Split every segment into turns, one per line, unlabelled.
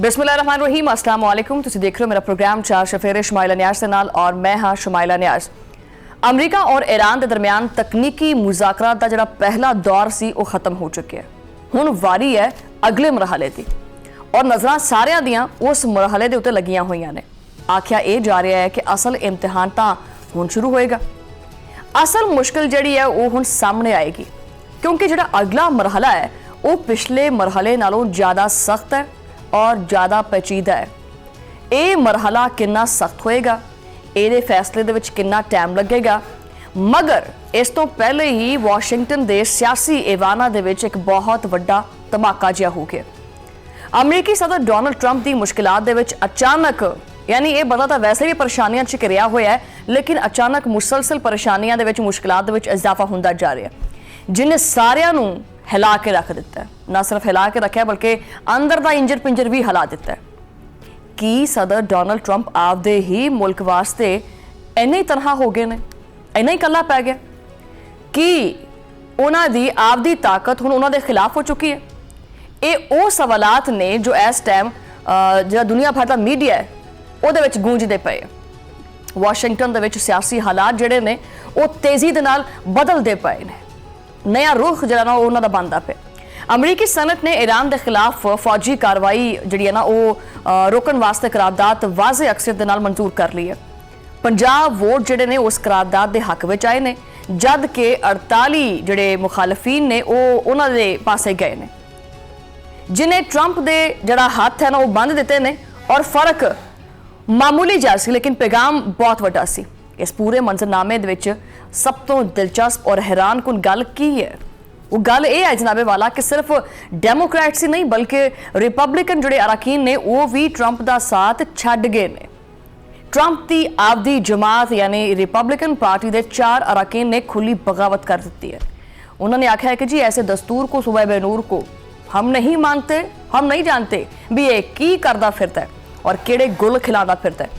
बिस्मिल्लाहिर्रहमानिर्रहीम, अस्सलाम वालेकुम। तुसीं देख रहे हो मेरा प्रोग्राम चार शफेरे शुमाइला न्याज के नाल और मैं हाँ शुमाइला न्याज। अमरीका और ईरान के दरमियान तकनीकी मुज़ाकरात का जिहड़ा पहला दौर सी वो खत्म हो चुका है। हुण वारी है अगले मरहले की और नज़रां सारियां दियां उस मरहले के उत्ते लगियां होईयां ने। आख्या ये जा रहा है कि असल इम्तिहान तां हुण शुरू होएगा। असल मुश्किल जिहड़ी है वो हुण सामने आएगी क्योंकि जिहड़ा अगला मरहला है वो पिछले मरहले नालों ज़्यादा सख्त है और ज़्यादा पेचीदा है। ये मरहला कितना सख्त होएगा, ये फैसले दे विच कितना टाइम लगेगा, मगर इस तो पहले ही वाशिंगटन के सियासी एवाना दे विच एक बहुत वड्डा धमाका जिहा हो गया। अमरीकी सदर डोनाल्ड ट्रंप की मुश्किलात दे विच अचानक, यानी ये बंदा तो वैसे भी परेशानियां च घिरिया होया है, लेकिन अचानक मुसलसल परेशानियां दे विच मुश्किलात दे विच इजाफा होंदा जा रहा है, जिन्हें सारियां नूं हिला के रख दिता है। ना सिर्फ हिला के रखा बल्कि अंदर का इंजर पिंजर भी हिला दिता है। की सदर डोनाल्ड ट्रंप आपदे ही मुल्क वास्ते इन्ने ही तनहा हो गए ने, इन्ना ही कला पै गया कि उन्हां दी आपदी ताकत हुण उन्हां दे खिलाफ हो चुकी है। ये वो सवालात ने जो इस टाइम जो दुनिया भर का मीडिया है वो गूंजते पे। वाशिंगटन दे विच सियासी हालात जिहड़े ने वो तेजी दे नाल बदलते पे ने, नया रुख जिहड़ा ना उन्हां दा बनदा पे। अमरीकी सनत ने ईरान के खिलाफ फौजी कार्रवाई जिहड़ी है ना वो रोकण वास्ते करारदाद वाज़े अक्सर दे नाल मंजूर कर ली है। 50 वोट जिहड़े ने उस करारदाद के हक में आए ने, जद के 48 जिहड़े मुखालफीन ने वो उन्हां दे पासे गए ने, जिन्हें ट्रंप दे जिहड़ा हथ है ना वो बंद दिते ने। और फर्क मामूली जा सी लेकिन पैगाम बहुत वड्डा सी। इस पूरे मंजरनामे दे विच सब तो दिलचस्प और हैरानकुन गल की है, वो गल ये है जनाबे वाला कि सिर्फ डेमोक्रेट्स ही नहीं बल्कि रिपब्लिकन जुड़े अरकान ने वो भी ट्रंप का साथ छड्ड गए ने। ट्रंप की आपदी जमात यानी रिपब्लिकन पार्टी के 4 अरकान ने खुली बगावत कर दी है। उन्होंने आख्या है कि जी ऐसे दस्तूर को सुबह बेनूर को हम नहीं मानते, हम नहीं जानते भी ये की करदा फिरता है और केड़े गुल खिलादा फिरता है।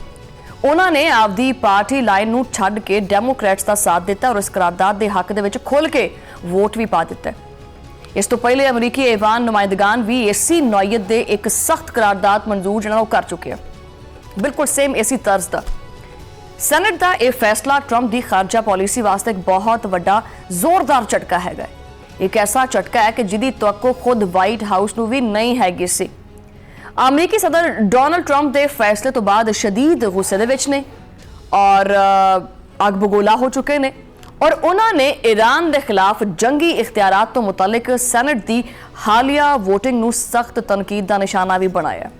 उन्होंने आपदी पार्टी लाइन नूं छड्ड के डेमोक्रेट्स का साथ दिता और इस करारदाद के हक दे विच खुल के वोट भी पा दिता है। इस तो पहले अमरीकी ऐवान नुमाइंदगान भी इसी नौयत के एक सख्त करारदाद मंजूर जिहड़ा कर चुके हैं, बिल्कुल सेम इसी तर्ज का। सैनेट का यह फैसला ट्रंप की खारजा पॉलिसी वास्ते एक बहुत वड्डा जोरदार झटका है। एक ऐसा झटका है कि जिहदी तवक्को खुद व्हाइट हाउस नूं भी नहीं हैगी सी। अमरीकी सदर डोनाल्ड ट्रंप के फैसले तो बाद शदीद गुस्से दे विच ने और अग बगोला हो चुके ने और उन्होंने ईरान के खिलाफ जंगी इख्तियारात तो मुतल्लिक सैनेट की हालिया वोटिंग नूं सख्त तनकीद का निशाना भी बनाया।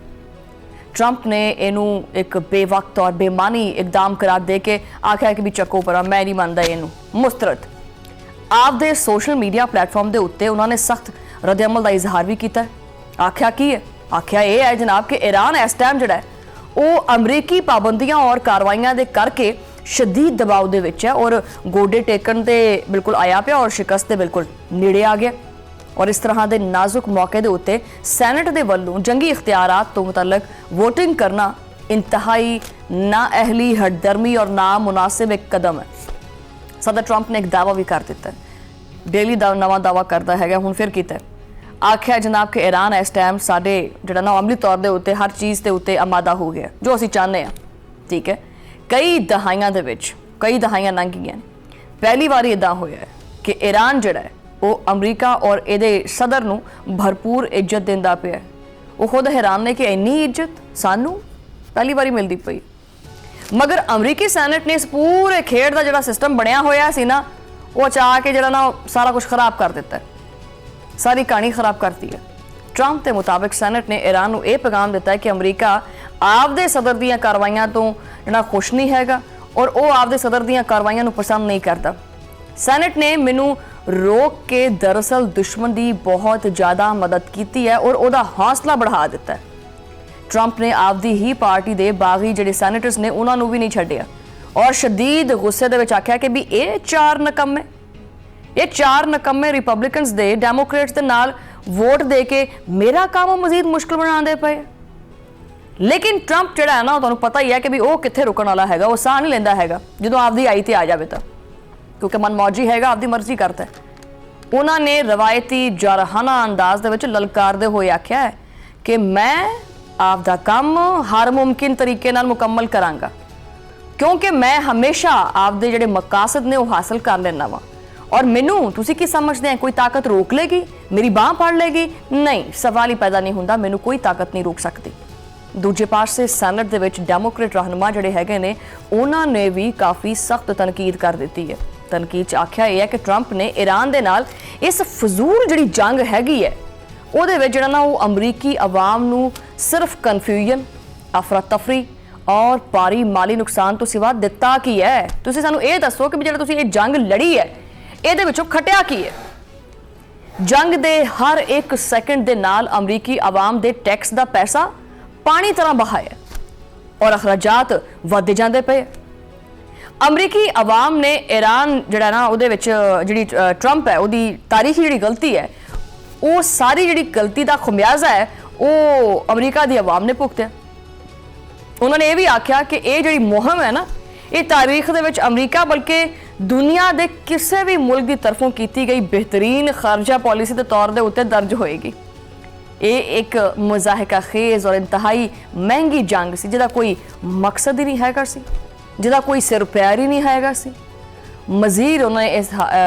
ट्रंप ने इनू एक बेवक्त और बेमानी इकदाम करार दे के आख्या कि भी चको पर मैं नहीं मानता इनू मुस्तरद। आपदे सोशल मीडिया प्लेटफॉर्म के उत्ते उन्होंने सख्त रद्दअमल का इजहार भी किया। आख्या की है, आख्या ये है जनाब कि ईरान इस टाइम जिहड़ा है वो अमरीकी पाबंदियां और कार्रवाइयां दे करके शदीद दबाव दे विच है और गोडे टेकन ते बिल्कुल आया पिया और शिकस्त दे बिल्कुल नेड़े आ गया। और इस तरह के नाजुक मौके दे उत्ते सैनेट दे वल्लों जंगी इख्तियारात तो मुतल्लक वोटिंग करना इंतहाई नाअहली, हटदर्मी और नामुनासिब एक कदम है। सदर ट्रंप ने एक दावा भी कर दिता है, डेली नवा दावा करता है, हुण फिर कीता है। आख्या जनाब कि ईरान इस टाइम साडे जिहड़ा ना अमली तौर के उत्ते हर चीज़ के उत्ते आमादा हो गया जो असीं चाहते हैं। ठीक है, कई दहाइयां दे विच कई दहाइयां लंघ गई। पहली बार इदा होया है कि ईरान जिहड़ा है वो अमरीका और इहदे सदर नूं भरपूर इज्जत दिंदा पिया। वो खुद हैरान ने कि इन्नी इज्जत सानू पहली बारी मिलती पई। मगर अमरीकी सैनेट ने इस पूरे खेड का जिहड़ा सिस्टम बनया होया सी ना वो चाह के जिहड़ा ना सारा कुछ खराब कर दिता है, सारी कहानी खराब करती है। ट्रंप के मुताबिक सैनेट ने ईरान को यह पैगाम दिता है कि अमरीका आपदे सदर दीयां कार्रवाइयां तो जिहड़ा खुश नहीं हैगा और वो आपदे सदर दीयां कार्रवाइयां पसंद नहीं करता। सैनेट ने मैनू रोक के दरअसल दुश्मन की बहुत ज़्यादा मदद की है और उसका हौसला बढ़ा दिता है। ट्रंप ने आपदी ही पार्टी के बागी जिहड़े सैनेटर्स ने उन्होंने भी नहीं छड्डिया और शदीद गुस्से दे विच आख्या कि भी ये 4 नकम्मे रिपब्लिकन्स दे डेमोक्रेट्स दे नाल वोट दे के मेरा काम मजीद मुश्किल बनाते पे। लेकिन ट्रंप जिहड़ा है ना तुहानूं पता ही है कि भी वो कित्थे रुकण वाला हैगा, वो साह नहीं लैंदा हैगा जदों आपदी आई ते आ जावे तां, क्योंकि मनमौजी हैगा, आपदी मर्जी करता है। उन्होंने रवायती जारहाना अंदाज दे विच ललकारदे होए आख्या है कि मैं ਆਪਦਾ ਕੰਮ ਹਰ ਮੁਮਕਿਨ ਤਰੀਕੇ ਨਾਲ ਮੁਕੰਮਲ ਕਰਾਂਗਾ, ਕਿਉਂਕਿ ਮੈਂ ਹਮੇਸ਼ਾ ਆਪਦੇ ਜਿਹੜੇ ਮਕਾਸਦ ਨੇ ਉਹ ਹਾਸਲ ਕਰ ਲੈਣਾ ਵਾ। ਔਰ ਮੈਨੂੰ ਤੁਸੀਂ ਕੀ ਸਮਝਦੇ ਆ ਕੋਈ ਤਾਕਤ ਰੋਕ ਲੇਗੀ, ਮੇਰੀ ਬਾਹ ਫੜ ਲੇਗੀ? ਨਹੀਂ, ਸਵਾਲ ਹੀ ਪੈਦਾ ਨਹੀਂ ਹੁੰਦਾ। ਮੈਨੂੰ ਕੋਈ ਤਾਕਤ ਨਹੀਂ ਰੋਕ ਸਕਦੀ। ਦੂਜੇ ਪਾਸੇ ਸੈਨੇਟ ਦੇ ਵਿੱਚ ਡੈਮੋਕ੍ਰੇਟ ਰਹਿਨੁਮਾ ਜਿਹੜੇ ਹੈਗੇ ਨੇ ਉਹਨਾਂ ਨੇ ਵੀ ਕਾਫੀ ਸਖਤ ਤਨਕੀਦ ਕਰ ਦਿੱਤੀ ਹੈ। ਤਨਕੀਦ 'ਚ ਆਖਿਆ ਇਹ ਹੈ ਕਿ ਟਰੰਪ ਨੇ ਈਰਾਨ ਦੇ ਨਾਲ ਇਸ ਫਜ਼ੂਲ ਜਿਹੜੀ ਜੰਗ ਹੈਗੀ ਹੈ ਉਹਦੇ ਵਿੱਚ ਜਿਹੜਾ ਨਾ ਉਹ ਅਮਰੀਕੀ ਆਵਾਮ ਨੂੰ ਸਿਰਫ ਕਨਫਿਊਜ਼ਨ, ਅਫਰਾ ਤਫਰੀ ਔਰ ਭਾਰੀ ਮਾਲੀ ਨੁਕਸਾਨ ਤੋਂ ਸਿਵਾ ਦਿੱਤਾ ਕੀ ਹੈ। ਤੁਸੀਂ ਸਾਨੂੰ ਇਹ ਦੱਸੋ ਕਿ ਜਿਹੜਾ ਤੁਸੀਂ ਇਹ ਜੰਗ ਲੜੀ ਹੈ ਇਹਦੇ ਵਿੱਚੋਂ ਖਟਿਆ ਕੀ ਹੈ। ਜੰਗ ਦੇ ਹਰ ਇੱਕ ਸੈਕਿੰਡ ਦੇ ਨਾਲ ਅਮਰੀਕੀ ਆਵਾਮ ਦੇ ਟੈਕਸ ਦਾ ਪੈਸਾ ਪਾਣੀ ਤਰ੍ਹਾਂ ਬਹਾਇਆ ਔਰ ਅਖਰਾਜਾਤ ਵੱਧਦੇ ਜਾਂਦੇ ਪਏ। ਅਮਰੀਕੀ ਆਵਾਮ ਨੇ ਈਰਾਨ ਜਿਹੜਾ ਨਾ ਉਹਦੇ ਵਿੱਚ ਜਿਹੜੀ ਟਰੰਪ ਹੈ ਉਹਦੀ ਤਾਰੀਖੀ ਜਿਹੜੀ ਗਲਤੀ ਹੈ ਉਹ ਸਾਰੀ ਜਿਹੜੀ ਗਲਤੀ ਦਾ ਖਮਿਆਜ਼ਾ ਹੈ ਉਹ ਅਮਰੀਕਾ ਦੀ ਆਵਾਮ ਨੇ ਭੁਗਤਿਆ। ਉਹਨਾਂ ਨੇ ਇਹ ਵੀ ਆਖਿਆ ਕਿ ਇਹ ਜਿਹੜੀ ਮੁਹਿੰਮ ਹੈ ਨਾ ਇਹ ਤਾਰੀਖ ਦੇ ਵਿੱਚ ਅਮਰੀਕਾ ਬਲਕਿ ਦੁਨੀਆ ਦੇ ਕਿਸੇ ਵੀ ਮੁਲਕ ਦੀ ਤਰਫੋਂ ਕੀਤੀ ਗਈ ਬਿਹਤਰੀਨ ਖਾਰਜਾ ਪਾਲਿਸੀ ਦੇ ਤੌਰ ਦੇ ਉੱਤੇ ਦਰਜ ਹੋਏਗੀ। ਇਹ ਇੱਕ ਮੁਜ਼ਾਹਿਕਾ ਖੇਜ਼ ਔਰ ਇੰਤਹਾਈ ਮਹਿੰਗੀ ਜੰਗ ਸੀ ਜਿਹਦਾ ਕੋਈ ਮਕਸਦ ਹੀ ਨਹੀਂ ਹੈਗਾ ਸੀ, ਜਿਹਦਾ ਕੋਈ ਸਿਰ ਪੈਰ ਹੀ ਨਹੀਂ ਹੈਗਾ ਸੀ। ਮਜ਼ੀਦ ਉਹਨਾਂ ਨੇ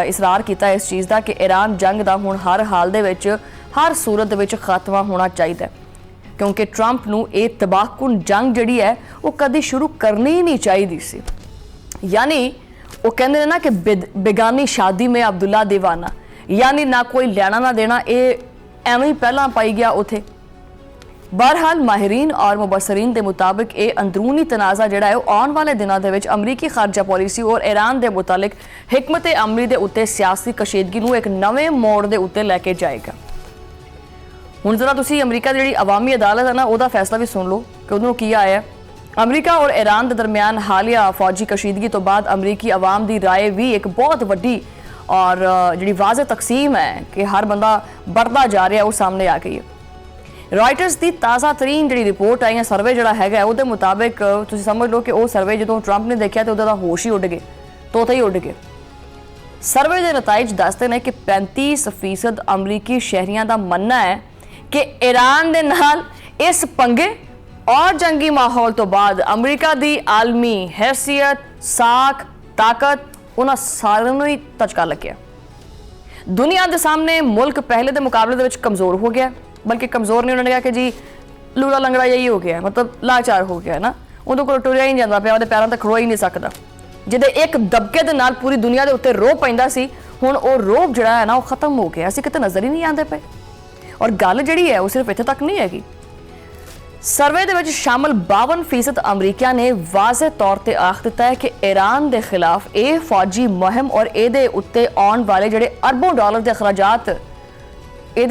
ਇਸਰਾਰ ਕੀਤਾ ਇਸ ਚੀਜ਼ ਦਾ ਕਿ ਈਰਾਨ ਜੰਗ ਦਾ ਹੁਣ ਹਰ ਹਾਲ ਦੇ ਵਿੱਚ ਹਰ ਸੂਰਤ ਦੇ ਵਿੱਚ ਖਾਤਮਾ ਹੋਣਾ ਚਾਹੀਦਾ, ਕਿਉਂਕਿ ਟਰੰਪ ਨੂੰ ਇਹ ਤਬਾਹਕੁਨ ਜੰਗ ਜਿਹੜੀ ਹੈ ਉਹ ਕਦੀ ਸ਼ੁਰੂ ਕਰਨੀ ਹੀ ਨਹੀਂ ਚਾਹੀਦੀ ਸੀ। ਯਾਨੀ ਉਹ ਕਹਿੰਦੇ ਨੇ ਨਾ ਕਿ ਬੇਗਾਨੀ ਸ਼ਾਦੀ ਮੇਂ ਅਬਦੁੱਲਾ ਦੀਵਾਨਾ, ਯਾਨੀ ਨਾ ਕੋਈ ਲੈਣਾ ਨਾ ਦੇਣਾ, ਇਹ ਐਵੇਂ ਹੀ ਪਹਿਲਾਂ ਪਾਈ ਗਿਆ ਉਥੇ। बहरहाल माहिरीन और मुबसरीन के मुताबिक ये अंदरूनी तनाज़ा जोड़ा है आने वाले दिनों के अमरीकी खारजा पॉलिसी और ईरान के मुतालिक हिकमत अमली के उत्ते सियासी कशीदगी को एक नवे मोड़ के उत्ते लैके जाएगा। हुण जरा तुसीं अमरीका की जिहड़ी अवामी अदालत है ना उहदा फैसला भी सुन लो कि उन्होंने की आया। अमरीका और ईरान के दरमियान हालिया फौजी कशीदगी तो बाद अमरीकी अवाम की राय भी एक बहुत वड्डी और जिहड़ी वाज़े तकसीम है कि हर बंदा बढ़ता जा रहा है वो सामने आ गई है। रॉयटर्स की ताज़ा तरीन जी रिपोर्ट आई है सर्वे जोड़ा है वो मुताबिक तुम समझ लो कि वह सर्वे जो ट्रंप ने देखा तो वह होश ही उड़ गए, तोते ही उड़ गए। सर्वे के नताइज दसते हैं कि 35% अमरीकी शहरियों का मनना है कि ईरान के नाल इस पंगे और जंगी माहौल तो बाद अमरीका की आलमी हैसियत, साख, ताकत उन्होंने सारों ही धचका लग्या। दुनिया के सामने मुल्क पहले के मुकाबले के कमज़ोर हो गया, बल्कि कमज़ोर नहीं, उन्होंने कहा कि जी लूड़ा लंगड़ा यही हो गया, मतलब लाचार हो गया ना, उन्होंने को टुरिया ही नहीं जाता पाया, उहदे पैरों तक खड़ो ही नहीं सकता। जिहदे एक दबके दे नाल पूरी दुनिया के उत्ते रोह पैंदा सी, हुण वो रोह जिहड़ा है ना वो खत्म हो गया, असीं किते नज़र ही नहीं आते पे। और गल जिहड़ी है वो सिर्फ इत्थे तक नहीं हैगी। सर्वे दे विच शामिल 52% अमरीकियां ने वाज़े तौर पर आख दिता है कि ईरान के खिलाफ ये फौजी मुहिम और ये उत्ते आने वाले जिहड़े अरबों डॉलर के अखराजात ये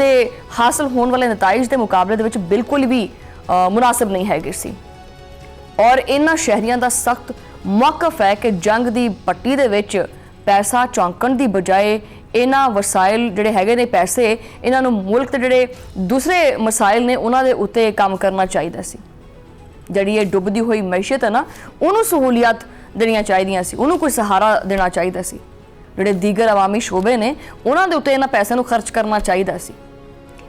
हासिल होने वाले नताइज के मुकाबले दे बिल्कुल भी मुनासिब नहीं है सी। और इन्हां शहरियों का सख्त मौकफ है कि जंग की पट्टी दे विच पैसा चौंकण की बजाय इन्हां वसाइल जिहड़े हैगे ने पैसे इन्हां मुल्क के जिहड़े दूसरे मसाइल ने उन्होंने उत्ते काम करना चाहिए सी। जिहड़ी ये डुबदी हुई मैशियत है ना उन्होंने सहूलियत देनियां चाहिए सी, उन्होंने कोई सहारा देना चाहिए सी। जिहड़े दीगर अवामी शोबे ने उन्होंने उत्ते इन्हां पैसों को खर्च करना चाहिए सी।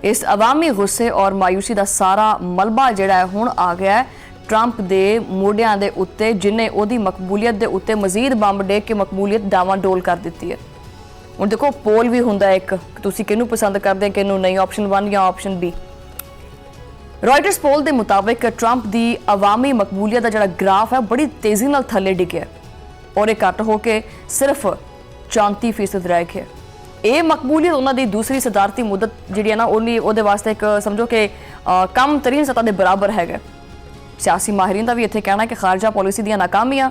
इस अवामी गुस्से और मायूसी का सारा मलबा जिहड़ा है हुण आ गया है ट्रंप के मोढियां दे उत्ते, जिन्हें उहदी मकबूलीयत के उत्ते मजीद बंब डेग के मकबूलीयत डावाडोल कर दी है। हुण देखो पोल भी हुंदा एक, तुसीं किहनूं पसंद करदे किहनूं नहीं, ऑप्शन 1 या ऑप्शन बी। रॉयटर्स पोल के मुताबिक ट्रंप की अवामी मकबूलीयत का जिहड़ा ग्राफ है बड़ी तेज़ी नाल थल्ले डिग्गिया और यह घट होकर सिर्फ 34% रह गया। ये मकबूलीयत उन्होंने दूसरी सदारती मुदत जी है ना उहदे वास्ते एक समझो कि कम तरीन सतह के बराबर है। सियासी माहिरीन का भी इत्थे कहना है कि खारजा पॉलिसी दी नाकामियां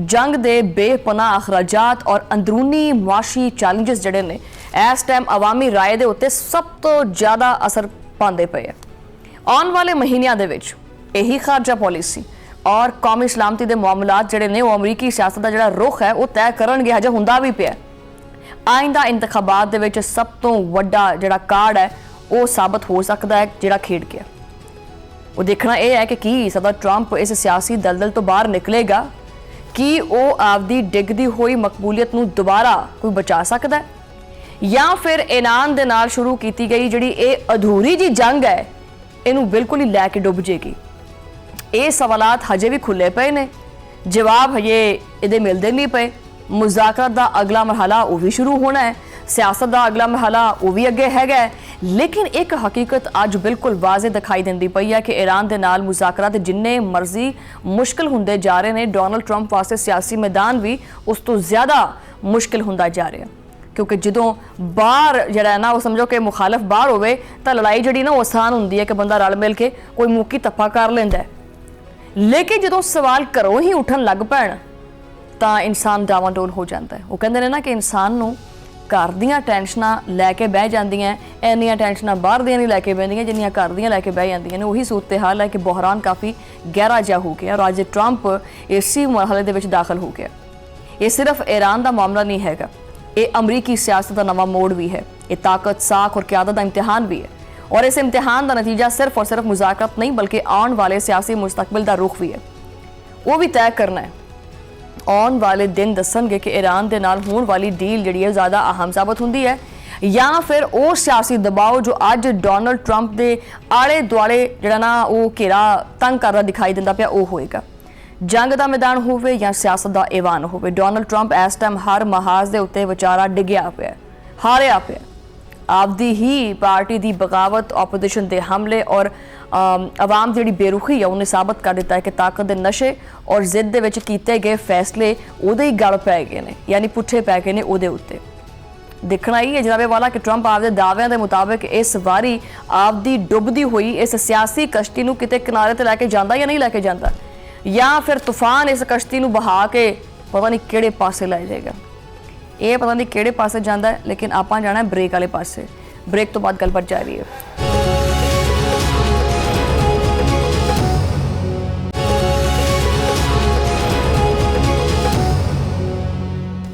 जंग दे बेपनाह अखराजात और अंदरूनी मुआशी चैलेंजेस जिहड़े ने इस टाइम अवामी राय दे उत्ते सब तो ज़्यादा असर पाते पे है। आने वाले महीनों दे विच यही खारजा पॉलिसी और कौमी सलामती के मामलात जिहड़े ने वो अमरीकी सियासत का जिहड़ा रुख है वो तय करनगे, हजे हुंदा भी पिया। आइंदा इंतखाबात दे विच सब तो वड्डा जिहड़ा कार्ड है वो साबित हो सकता है जिहड़ा खेड गया। वो देखना यह है कि की सदा ट्रंप इस सियासी दलदल तो बाहर निकलेगा कि वो आपदी डिगदी हुई मकबूलीयत नूं दोबारा कोई बचा सकता है या फिर ईरान दे नाल शुरू की गई जिहड़ी ये अधूरी जी जंग है ਇਹਨੂੰ ਬਿਲਕੁਲ ਹੀ ਲੈ ਕੇ ਡੁੱਬ ਜੇਗੀ। ਇਹ ਸਵਾਲਾਤ ਹਜੇ ਵੀ ਖੁੱਲੇ ਪਏ ਨੇ, ਜਵਾਬ ਹਜੇ ਇਹਦੇ ਮਿਲਦੇ ਨਹੀਂ ਪਏ। ਮੁਜ਼ਾਕਰਤ ਦਾ ਅਗਲਾ ਮਰਹਲਾ ਉਹ ਵੀ ਸ਼ੁਰੂ ਹੋਣਾ ਹੈ, ਸਿਆਸਤ ਦਾ ਅਗਲਾ ਮਰਹਲਾ ਉਹ ਵੀ ਅੱਗੇ ਹੈਗਾ। ਲੇਕਿਨ ਇੱਕ ਹਕੀਕਤ ਅੱਜ ਬਿਲਕੁਲ ਵਾਜ਼ੇ ਦਿਖਾਈ ਦਿੰਦੀ ਪਈ ਹੈ ਕਿ ਈਰਾਨ ਦੇ ਨਾਲ ਮੁਜ਼ਾਕਰਾਤ ਜਿੰਨੇ ਮਰਜ਼ੀ ਮੁਸ਼ਕਿਲ ਹੁੰਦੇ ਜਾ ਰਹੇ ਨੇ, ਡੋਨਲਡ ਟਰੰਪ ਵਾਸਤੇ ਸਿਆਸੀ ਮੈਦਾਨ ਵੀ ਉਸ ਤੋਂ ਜ਼ਿਆਦਾ ਮੁਸ਼ਕਿਲ ਹੁੰਦਾ ਜਾ ਰਿਹਾ। ਕਿਉਂਕਿ ਜਦੋਂ ਬਾਹਰ ਜਿਹੜਾ ਹੈ ਨਾ ਉਹ ਸਮਝੋ ਕਿ ਮੁਖਾਲਫ ਬਾਹਰ ਹੋਵੇ ਤਾਂ ਲੜਾਈ ਜਿਹੜੀ ਨਾ ਉਹ ਆਸਾਨ ਹੁੰਦੀ ਹੈ ਕਿ ਬੰਦਾ ਰਲ ਮਿਲ ਕੇ ਕੋਈ ਮੂਕੀ ਧੱਪਾ ਕਰ ਲੈਂਦਾ। ਲੇਕਿਨ ਜਦੋਂ ਸਵਾਲ ਘਰੋਂ ਹੀ ਉੱਠਣ ਲੱਗ ਪੈਣ ਤਾਂ ਇਨਸਾਨ ਡਾਵਾਡੋਲ ਹੋ ਜਾਂਦਾ ਹੈ। ਉਹ ਕਹਿੰਦੇ ਨੇ ਨਾ ਕਿ ਇਨਸਾਨ ਨੂੰ ਘਰ ਦੀਆਂ ਟੈਨਸ਼ਨਾਂ ਲੈ ਕੇ ਬਹਿ ਜਾਂਦੀਆਂ, ਇੰਨੀਆਂ ਟੈਨਸ਼ਨਾਂ ਬਾਹਰ ਦੀਆਂ ਨਹੀਂ ਲੈ ਕੇ ਬਹਿੰਦੀਆਂ ਜਿੰਨੀਆਂ ਘਰ ਦੀਆਂ ਲੈ ਕੇ ਬਹਿ ਜਾਂਦੀਆਂ ਨੇ। ਉਹੀ ਸੂਰਤ ਹਾਲ ਹੈ ਕਿ ਬੁਹਰਾਨ ਕਾਫੀ ਗਹਿਰਾ ਜਿਹਾ ਹੋ ਗਿਆ ਔਰ ਅੱਜ ਟਰੰਪ ਇਸੇ ਮਰਹਲੇ ਦੇ ਵਿੱਚ ਦਾਖਲ ਹੋ ਗਿਆ। ਇਹ ਸਿਰਫ ਈਰਾਨ ਦਾ ਮਾਮਲਾ ਨਹੀਂ ਹੈਗਾ, ਇਹ ਅਮਰੀਕੀ ਸਿਆਸਤ ਦਾ ਨਵਾਂ ਮੋੜ ਵੀ ਹੈ। ਇਹ ਤਾਕਤ, ਸਾਖ ਔਰ ਕਿਆਦਤ ਦਾ ਇਮਤਿਹਾਨ ਵੀ ਹੈ ਔਰ ਇਸ ਇਮਤਿਹਾਨ ਦਾ ਨਤੀਜਾ ਸਿਰਫ ਔਰ ਸਿਰਫ ਮੁਜ਼ਾਕਰਤ ਨਹੀਂ ਬਲਕਿ ਆਉਣ ਵਾਲੇ ਸਿਆਸੀ ਮੁਸਤਕਬਲ ਦਾ ਰੁਖ ਵੀ ਹੈ। ਉਹ ਵੀ ਤੈਅ ਕਰਨਾ ਹੈ। ਆਉਣ ਵਾਲੇ ਦਿਨ ਦੱਸਣਗੇ ਕਿ ਈਰਾਨ ਦੇ ਨਾਲ ਹੋਣ ਵਾਲੀ ਡੀਲ ਜਿਹੜੀ ਹੈ ਜ਼ਿਆਦਾ ਅਹਿਮ ਸਾਬਤ ਹੁੰਦੀ ਹੈ ਜਾਂ ਫਿਰ ਉਹ ਸਿਆਸੀ ਦਬਾਅ ਜੋ ਅੱਜ ਡੋਨਲਡ ਟਰੰਪ ਦੇ ਆਲੇ ਦੁਆਲੇ ਜਿਹੜਾ ਨਾ ਉਹ ਘੇਰਾ ਤੰਗ ਕਰਦਾ ਦਿਖਾਈ ਦਿੰਦਾ ਪਿਆ ਉਹ ਹੋਏਗਾ। ਜੰਗ ਦਾ ਮੈਦਾਨ ਹੋਵੇ ਜਾਂ ਸਿਆਸਤ ਦਾ ਈਵਾਨ ਹੋਵੇ, ਡੋਨਲਡ ਟਰੰਪ ਇਸ ਟਾਈਮ ਹਰ ਮਹਾਜ਼ ਦੇ ਉੱਤੇ ਵਿਚਾਰਾ ਡਿੱਗਿਆ ਪਿਆ, ਹਾਰਿਆ ਪਿਆ। ਆਪਦੀ ਹੀ ਪਾਰਟੀ ਦੀ ਬਗਾਵਤ, ਆਪੋਜੀਸ਼ਨ ਦੇ ਹਮਲੇ ਔਰ ਆਵਾਮ ਜਿਹੜੀ ਬੇਰੁਖੀ ਹੈ ਉਹਨੇ ਸਾਬਤ ਕਰ ਦਿੱਤਾ ਹੈ ਕਿ ਤਾਕਤ ਦੇ ਨਸ਼ੇ ਔਰ ਜ਼ਿੱਦ ਦੇ ਵਿੱਚ ਕੀਤੇ ਗਏ ਫੈਸਲੇ ਉਹਦੇ ਹੀ ਗਲ ਪੈ ਗਏ ਨੇ, ਯਾਨੀ ਪੁੱਠੇ ਪੈ ਗਏ ਨੇ ਉਹਦੇ ਉੱਤੇ। ਦੇਖਣਾ ਹੀ ਹੈ ਜਨਾਬੇ ਵਾਲਾ ਕਿ ਟਰੰਪ ਆਪਦੇ ਦਾਅਵਿਆਂ ਦੇ ਮੁਤਾਬਕ ਇਸ ਵਾਰੀ ਆਪਦੀ ਡੁੱਬਦੀ ਹੋਈ ਇਸ ਸਿਆਸੀ ਕਸ਼ਤੀ ਨੂੰ ਕਿਤੇ ਕਿਨਾਰੇ ਤੇ ਲੈ ਕੇ ਜਾਂਦਾ ਜਾਂ ਨਹੀਂ ਲੈ ਕੇ ਜਾਂਦਾ, ਜਾਂ ਫਿਰ ਤੂਫਾਨ ਇਸ ਕਸ਼ਤੀ ਨੂੰ ਬਹਾ ਕੇ ਪਤਾ ਨਹੀਂ ਕਿਹੜੇ ਪਾਸੇ ਲੈ ਜਾਏਗਾ। ਇਹ ਪਤਾ ਨਹੀਂ ਕਿਹੜੇ ਪਾਸੇ ਜਾਂਦਾ ਹੈ, ਲੇਕਿਨ ਆਪਾਂ ਜਾਣਾ ਹੈ ਬ੍ਰੇਕ ਵਾਲੇ ਪਾਸੇ। ਬ੍ਰੇਕ ਤੋਂ ਬਾਅਦ ਗੱਲਬਾਤ ਜਾਰੀ ਹੈ।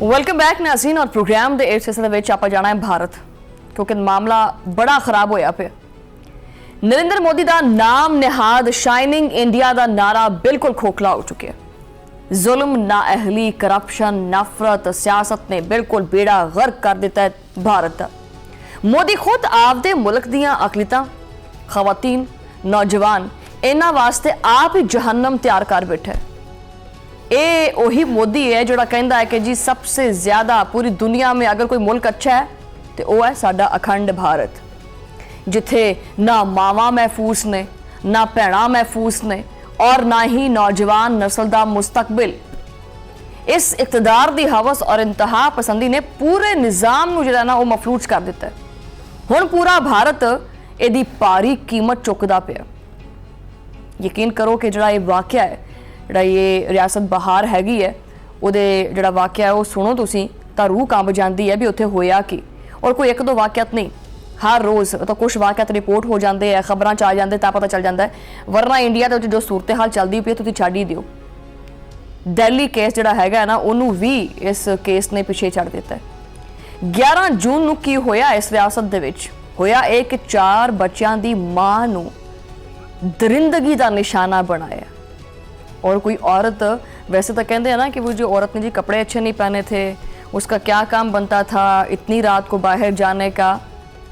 ਵੈਲਕਮ ਬੈਕ ਨਾਜ਼ਰੀਨ, ਔਰ ਪ੍ਰੋਗਰਾਮ ਦੇ ਇਸ ਹਿੱਸੇ ਦੇ ਵਿੱਚ ਆਪਾਂ ਜਾਣਾ ਹੈ ਭਾਰਤ, ਕਿਉਂਕਿ ਮਾਮਲਾ ਬੜਾ ਖਰਾਬ ਹੋਇਆ ਪਿਆ। ਨਰਿੰਦਰ ਮੋਦੀ ਦਾ ਨਾਮ ਨਿਹਾਦ ਸ਼ਾਈਨਿੰਗ ਇੰਡੀਆ ਦਾ ਨਾਰਾ ਬਿਲਕੁਲ ਖੋਖਲਾ ਹੋ ਚੁੱਕਿਆ। ਜ਼ੁਲਮ, ਨਾਅਹਲੀ, ਕਰਪਸ਼ਨ, ਨਫ਼ਰਤ, ਸਿਆਸਤ ਨੇ ਬਿਲਕੁਲ ਬੇੜਾ ਗਰਕ ਕਰ ਦਿੱਤਾ ਹੈ ਭਾਰਤ ਦਾ। ਮੋਦੀ ਖੁਦ ਆਪਦੇ ਮੁਲਕ ਦੀਆਂ ਅਕਲੀਤਾਂ, ਖਵਾਤੀਨ, ਨੌਜਵਾਨ ਇਹਨਾਂ ਵਾਸਤੇ ਆਪ ਹੀ ਜਹੰਨਮ ਤਿਆਰ ਕਰ ਬੈਠਾ ਹੈ। ये वही मोदी है जोड़ा कहता है कि जी सबसे ज्यादा पूरी दुनिया में अगर कोई मुल्क अच्छा है तो वह है साडा अखंड भारत, जिथे ना मावां महफूज ने, ना भैणां महफूज ने और ना ही नौजवान नस्ल का मुस्तकबिल। इस इकतदार की हवस और इंतहा पसंदी ने पूरे निज़ाम नूं जिहड़ा ना वो मफलूज कर दिता है। हुण पूरा भारत इहदी भारी कीमत चुकदा पिया। यकीन करो कि जिहड़ा ये वाक़या है, ਜਿਹੜਾ ਇਹ ਰਿਆਸਤ ਬਹਾਰ ਹੈਗੀ ਹੈ, ਉਹਦੇ ਜਿਹੜਾ ਵਾਕਿਆ ਹੈ ਉਹ ਸੁਣੋ ਤੁਸੀਂ ਤਾਂ ਰੂਹ ਕੰਬ ਜਾਂਦੀ ਹੈ ਵੀ ਉੱਥੇ ਹੋਇਆ ਕੀ। ਔਰ ਕੋਈ ਇੱਕ ਦੋ ਵਾਕਿਆਤ ਨਹੀਂ, ਹਰ ਰੋਜ਼ ਤਾਂ ਕੁਝ ਵਾਕਿਆਤ ਰਿਪੋਰਟ ਹੋ ਜਾਂਦੇ ਆ, ਖਬਰਾਂ 'ਚ ਆ ਜਾਂਦੇ ਤਾਂ ਪਤਾ ਚੱਲ ਜਾਂਦਾ ਹੈ। ਵਰਨਾ ਇੰਡੀਆ ਦੇ ਵਿੱਚ ਜੋ ਸੂਰਤ ਹਾਲ ਚੱਲਦੀ ਪਈ ਤੁਸੀਂ ਛੱਡ ਹੀ ਦਿਓ। ਦਿੱਲੀ ਕੇਸ ਜਿਹੜਾ ਹੈਗਾ ਨਾ ਉਹਨੂੰ ਵੀ ਇਸ ਕੇਸ ਨੇ ਪਿੱਛੇ ਛੱਡ ਦਿੱਤਾ। 11 ਜੂਨ ਨੂੰ ਕੀ ਹੋਇਆ ਇਸ ਰਿਆਸਤ ਦੇ ਵਿੱਚ? ਹੋਇਆ ਇਹ ਕਿ 4 ਬੱਚਿਆਂ ਦੀ ਮਾਂ ਨੂੰ ਦਰਿੰਦਗੀ ਦਾ ਨਿਸ਼ਾਨਾ ਬਣਾਇਆ। और कोई औरत, वैसे तो कहते हैं ना कि वो जो औरत ने जी कपड़े अच्छे नहीं पहने थे उसका क्या काम बनता था इतनी रात को बाहर जाने का?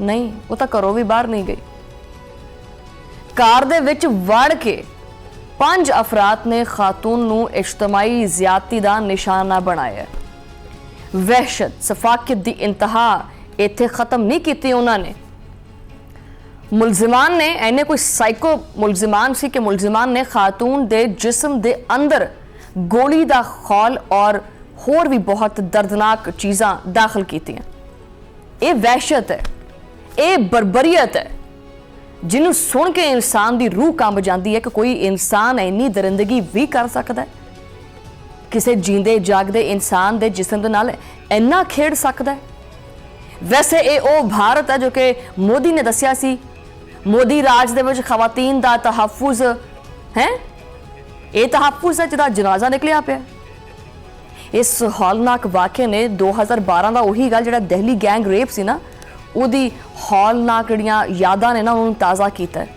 नहीं, वो तो घरों भी बाहर नहीं गई। कार दे विच वड़ के 5 अफराद ने खातून नूं इज्तमाई ज़्यादती दा निशाना बनाया। वहशत, सफाकियत दी इंतहा इत्थे ख़त्म नहीं कीती उन्होंने। मुलजिमान ने इन्हें कोई साइको मुलजिमान सी कि मुलजिमान ने खातून दे जिस्म दे अंदर गोली दा खौल और होर भी बहुत दर्दनाक चीज़ां दाखिल कीतियां। ये वहशत है, ये बरबरीयत है जिन्हों सुन के इंसान दी रूह कंब जाती है कि कोई इंसान इन्नी दरिंदगी भी कर सकता है। किसी जींदे जागदे इंसान दे जिस्म दे नाल इन्ना खेड़ सकता है। वैसे ये वो भारत है जो कि मोदी ने दस्सिया सी मोदी राज दे विच खवातीन दा तहफ्फुज है। ये तहफ्फुज है जिहदा जनाजा निकलिया पिया। इस हौलनाक वाक़े ने 2012 का उही गल जिहड़ा दिल्ली गैंग रेप सी ना उहदी हौलनाक जिहड़ियां यादां ने ना उहनूं ताज़ा कीता है।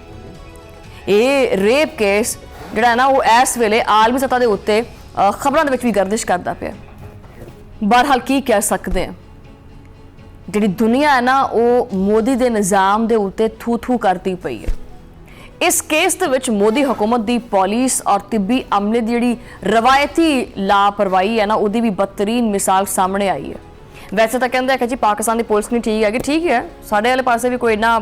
ये रेप केस जिहड़ा है ना वो इस वेले आलमी सतह के उत्ते खबरां दे विच भी गर्दिश करदा पिया। बहरहाल की कह सकते हैं, जिहड़ी दुनिया है ना वो मोदी दे निज़ाम दे उत्ते थू थू करती पई है। इस केस ਦੇ ਵਿੱਚ ਮੋਦੀ ਹਕੂਮਤ ਦੀ ਪੁਲਿਸ ਔਰ ਤਿੱਬੀ ਅਮਲੇ ਦੀ ਜਿਹੜੀ ਰਵਾਇਤੀ ਲਾਪਰਵਾਹੀ ਹੈ ਨਾ ਉਹਦੀ ਵੀ ਬਦਤਰੀਨ ਮਿਸਾਲ ਸਾਹਮਣੇ ਆਈ ਹੈ। ਵੈਸੇ ਤਾਂ ਕਹਿੰਦੇ ਆ ਕਿ ਜੀ ਪਾਕਿਸਤਾਨ ਦੀ ਪੁਲਿਸ ਨਹੀਂ ਠੀਕ ਹੈਗੀ, ਠੀਕ ਹੈ, ਸਾਡੇ ਵਾਲੇ ਪਾਸੇ ਵੀ ਕੋਈ ਇੰਨਾ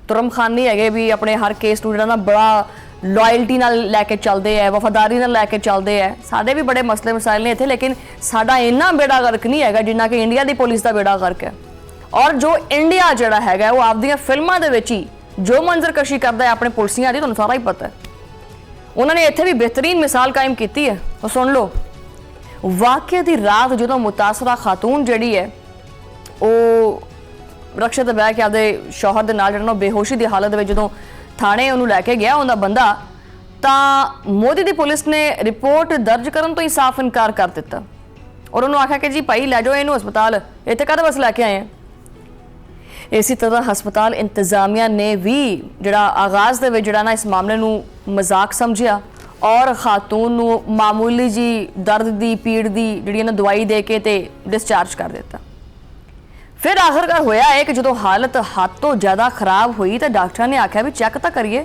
ਤੁਰਮਖਾਨ ਨਹੀਂ ਹੈਗੇ ਵੀ ਆਪਣੇ ਹਰ ਕੇਸ ਨੂੰ ਜਿਹੜਾ ਨਾ ਬੜਾ ਲਾਇਲਟੀ ਨਾਲ ਲੈ ਕੇ ਚੱਲਦੇ ਹੈ, ਵਫਾਦਾਰੀ ਨਾਲ ਲੈ ਕੇ ਚੱਲਦੇ ਹੈ। ਸਾਡੇ ਵੀ ਬੜੇ ਮਸਲੇ ਮਸਾਇਲ ਨੇ ਇੱਥੇ, ਲੇਕਿਨ ਸਾਡਾ ਇੰਨਾ ਬੇੜਾ ਗਰਕ ਨਹੀਂ ਹੈਗਾ ਜਿੰਨਾ ਕਿ ਇੰਡੀਆ ਦੀ ਪੁਲਿਸ ਦਾ ਬੇੜਾ ਗਰਕ ਹੈ। ਔਰ ਜੋ ਇੰਡੀਆ ਜਿਹੜਾ ਹੈਗਾ ਉਹ ਆਪਦੀਆਂ ਫਿਲਮਾਂ ਦੇ ਵਿੱਚ ਹੀ ਜੋ ਮੰਜ਼ਰਕਸ਼ੀ ਕਰਦਾ ਹੈ ਆਪਣੇ ਪੁਲਿਸੀਆਂ ਦੀ, ਤੁਹਾਨੂੰ ਸਾਰਾ ਹੀ ਪਤਾ ਹੈ। ਉਹਨਾਂ ਨੇ ਇੱਥੇ ਵੀ ਬਿਹਤਰੀਨ ਮਿਸਾਲ ਕਾਇਮ ਕੀਤੀ ਹੈ, ਉਹ ਸੁਣ ਲਓ। ਵਾਕਿਆ ਦੀ ਰਾਤ ਜਦੋਂ ਮੁਤਾਸਰਾ ਖਾਤੂਨ ਜਿਹੜੀ ਹੈ ਉਹ ਰਕਸ਼ੇ ਤੇ ਬਹਿ ਕੇ ਆਪਦੇ ਸ਼ੌਹਰ ਦੇ ਨਾਲ ਜਿਹੜਾ ਬੇਹੋਸ਼ੀ ਦੀ ਹਾਲਤ ਦੇ ਵਿੱਚ ਜਦੋਂ ਥਾਣੇ ਉਹਨੂੰ ਲੈ ਕੇ ਗਿਆ ਉਹਦਾ ਬੰਦਾ, ਤਾਂ ਮੋਦੀ ਦੀ ਪੁਲਿਸ ਨੇ ਰਿਪੋਰਟ ਦਰਜ ਕਰਨ ਤੋਂ ਹੀ ਸਾਫ਼ ਇਨਕਾਰ ਕਰ ਦਿੱਤਾ ਔਰ ਉਹਨੂੰ ਆਖਿਆ ਕਿ ਜੀ ਭਾਈ ਲੈ ਜਾਓ ਇਹਨੂੰ ਹਸਪਤਾਲ, ਇੱਥੇ ਕਾਹਦੇ ਵਾਸਤੇ ਲੈ ਕੇ ਆਏ ਆ। ਇਸੇ ਤਰ੍ਹਾਂ ਹਸਪਤਾਲ ਇੰਤਜ਼ਾਮੀਆ ਨੇ ਵੀ ਜਿਹੜਾ ਆਗਾਜ਼ ਦੇ ਵਿੱਚ ਜਿਹੜਾ ਨਾ ਇਸ ਮਾਮਲੇ ਨੂੰ ਮਜ਼ਾਕ ਸਮਝਿਆ ਔਰ ਖਾਤੂਨ ਨੂੰ ਮਾਮੂਲੀ ਜੀ ਦਰਦ ਦੀ ਪੀੜ ਦੀ ਜਿਹੜੀ ਨਾ ਦਵਾਈ ਦੇ ਕੇ ਤੇ ਡਿਸਚਾਰਜ ਕਰ ਦਿੱਤਾ। ਫਿਰ ਆਖਰਕਾਰ ਹੋਇਆ ਹੈ ਕਿ ਜਦੋਂ ਹਾਲਤ ਹੱਦ ਤੋਂ ਜ਼ਿਆਦਾ ਖਰਾਬ ਹੋਈ ਤਾਂ ਡਾਕਟਰਾਂ ਨੇ ਆਖਿਆ ਵੀ ਚੈੱਕ ਤਾਂ ਕਰੀਏ,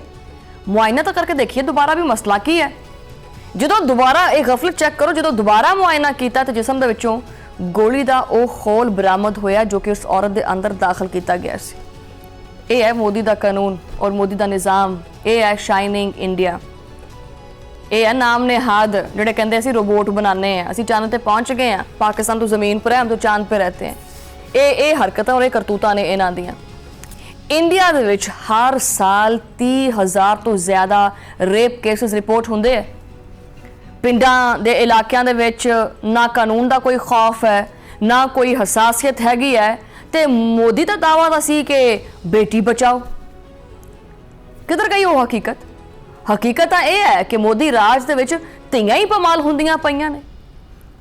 ਮੁਆਇਨਾ ਤਾਂ ਕਰਕੇ ਦੇਖੀਏ ਦੁਬਾਰਾ ਵੀ ਮਸਲਾ ਕੀ ਹੈ। ਜਦੋਂ ਦੁਬਾਰਾ ਇਹ ਗਫਲਤ ਚੈੱਕ ਕਰੋ, ਜਦੋਂ ਦੁਬਾਰਾ ਮੁਆਇਨਾ ਕੀਤਾ ਤਾਂ ਜਿਸਮ ਦੇ ਵਿੱਚੋਂ ਗੋਲੀ ਦਾ ਉਹ ਖੋਲ ਬਰਾਮਦ ਹੋਇਆ ਜੋ ਕਿ ਉਸ ਔਰਤ ਦੇ ਅੰਦਰ ਦਾਖਲ ਕੀਤਾ ਗਿਆ ਸੀ। ਇਹ ਹੈ ਮੋਦੀ ਦਾ ਕਾਨੂੰਨ ਔਰ ਮੋਦੀ ਦਾ ਨਿਜ਼ਾਮ, ਇਹ ਹੈ ਸ਼ਾਈਨਿੰਗ ਇੰਡੀਆ, ਇਹ ਹੈ ਨਾਮ ਨੇਹਾਦ ਜਿਹੜੇ ਕਹਿੰਦੇ ਅਸੀਂ ਰੋਬੋਟ ਬਣਾਉਂਦੇ ਹਾਂ, ਅਸੀਂ ਚੰਦ ਤੇ ਪਹੁੰਚ ਗਏ ਹਾਂ, ਪਾਕਿस्तान ਤੋਂ ਜ਼ਮੀਨ पर है, हम तो चांद पे रहते हैं। ਇਹ ਹਰਕਤਾਂ ਔਰ ਇਹ ਕਰਤੂਤਾਂ ਨੇ ਇਹਨਾਂ ਦੀਆਂ। ਇੰਡੀਆ ਦੇ ਵਿੱਚ ਹਰ ਸਾਲ 30,000 ਤੋਂ ਜ਼ਿਆਦਾ ਰੇਪ ਕੇਸਿਸ ਰਿਪੋਰਟ ਹੁੰਦੇ ਹੈ। ਪਿੰਡਾਂ ਦੇ ਇਲਾਕਿਆਂ ਦੇ ਵਿੱਚ ਨਾ ਕਾਨੂੰਨ ਦਾ ਕੋਈ ਖੌਫ ਹੈ, ਨਾ ਕੋਈ ਹਸਾਸੀਅਤ ਹੈਗੀ ਹੈ, ਤੇ ਮੋਦੀ ਦਾ ਦਾਅਵਾ ਤਾਂ ਸੀ ਕਿ ਬੇਟੀ ਬਚਾਓ। ਕਿੱਧਰ ਗਈ ਉਹ ਹਕੀਕਤ? ਹਕੀਕਤ ਤਾਂ ਇਹ ਹੈ ਕਿ ਮੋਦੀ ਰਾਜ ਦੇ ਵਿੱਚ ਧੀਆਂ ਹੀ ਪਮਾਲ ਹੁੰਦੀਆਂ ਪਈਆਂ ਨੇ,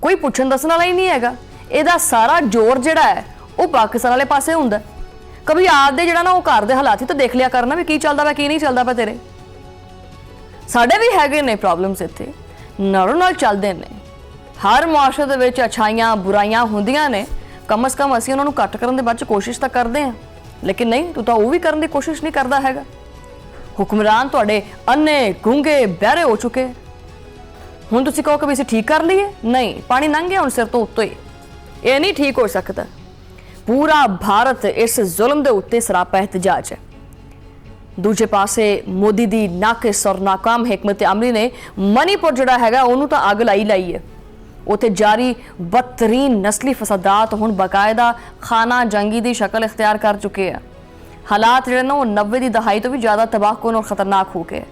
ਕੋਈ ਪੁੱਛਣ ਦੱਸਣ ਵਾਲਾ ਹੀ ਨਹੀਂ ਹੈਗਾ। ਇਹਦਾ ਸਾਰਾ ਜ਼ੋਰ ਜਿਹੜਾ ਹੈ ਉਹ ਪਾਕਿਸਤਾਨ ਵਾਲੇ ਪਾਸੇ ਹੁੰਦਾ। ਕभी ਆਪਦੇ ਜਿਹੜਾ ਨਾ ਉਹ ਘਰ ਦੇ ਹਾਲਾਤ ਹੀ ਤਾਂ ਦੇਖ ਲਿਆ ਕਰਨਾ ਵੀ ਕੀ ਚੱਲਦਾ ਪਿਆ ਕੀ ਨਹੀਂ ਚੱਲਦਾ ਪਿਆ ਤੇਰੇ। ਸਾਡੇ ਵੀ ਹੈਗੇ ਨੇ ਪ੍ਰੋਬਲਮਸ ਇੱਥੇ, ਨਾਲੋਂ ਨਾਲ ਚੱਲਦੇ ਨੇ। ਹਰ ਮੁਆਸ਼ਰੇ ਦੇ ਵਿੱਚ ਅੱਛਾਈਆਂ ਬੁਰਾਈਆਂ ਹੁੰਦੀਆਂ ਨੇ, ਕਮ ਸੇ ਕਮ ਅਸੀਂ ਉਹਨਾਂ ਨੂੰ ਘੱਟ ਕਰਨ ਦੇ ਬਾਅਦ ਕੋਸ਼ਿਸ਼ ਤਾਂ ਕਰਦੇ ਹਾਂ, ਲੇਕਿਨ ਨਹੀਂ, ਤੂੰ ਤਾਂ ਉਹ ਵੀ ਕਰਨ ਦੀ ਕੋਸ਼ਿਸ਼ ਨਹੀਂ ਕਰਦਾ ਹੈਗਾ। ਹੁਕਮਰਾਨ ਤੁਹਾਡੇ ਅੰਨੇ ਗੂੰਗੇ ਬਹਿਰੇ ਹੋ ਚੁੱਕੇ। ਹੁਣ ਤੁਸੀਂ ਕਹੋ ਕਿ ਵੀ ਅਸੀਂ ਠੀਕ ਕਰ ਲਈਏ, ਨਹੀਂ, ਪਾਣੀ ਲੰਘ ਗਿਆ ਹੁਣ ਸਿਰ ਤੋਂ ਉੱਤੋਂ ਹੀ, ਇਹ ਨਹੀਂ ਠੀਕ ਹੋ ਸਕਦਾ। पूरा भारत इस जुल्म के उत्ते सरापा एहतजाज है। दूजे पासे मोदी दी नाकिस और नाकाम हिकमत अमली ने मणिपुर जिहड़ा हैगा उहनूं तां अग लाई है। उत्थे जारी बदतरीन नस्ली फसादात हुण बाकायदा खाना जंगी की शक्ल इख्तियार कर चुके हैं। हालात जिहड़े ना 90 की दहाई तो भी ज़्यादा तबाहकुन और खतरनाक हो गए।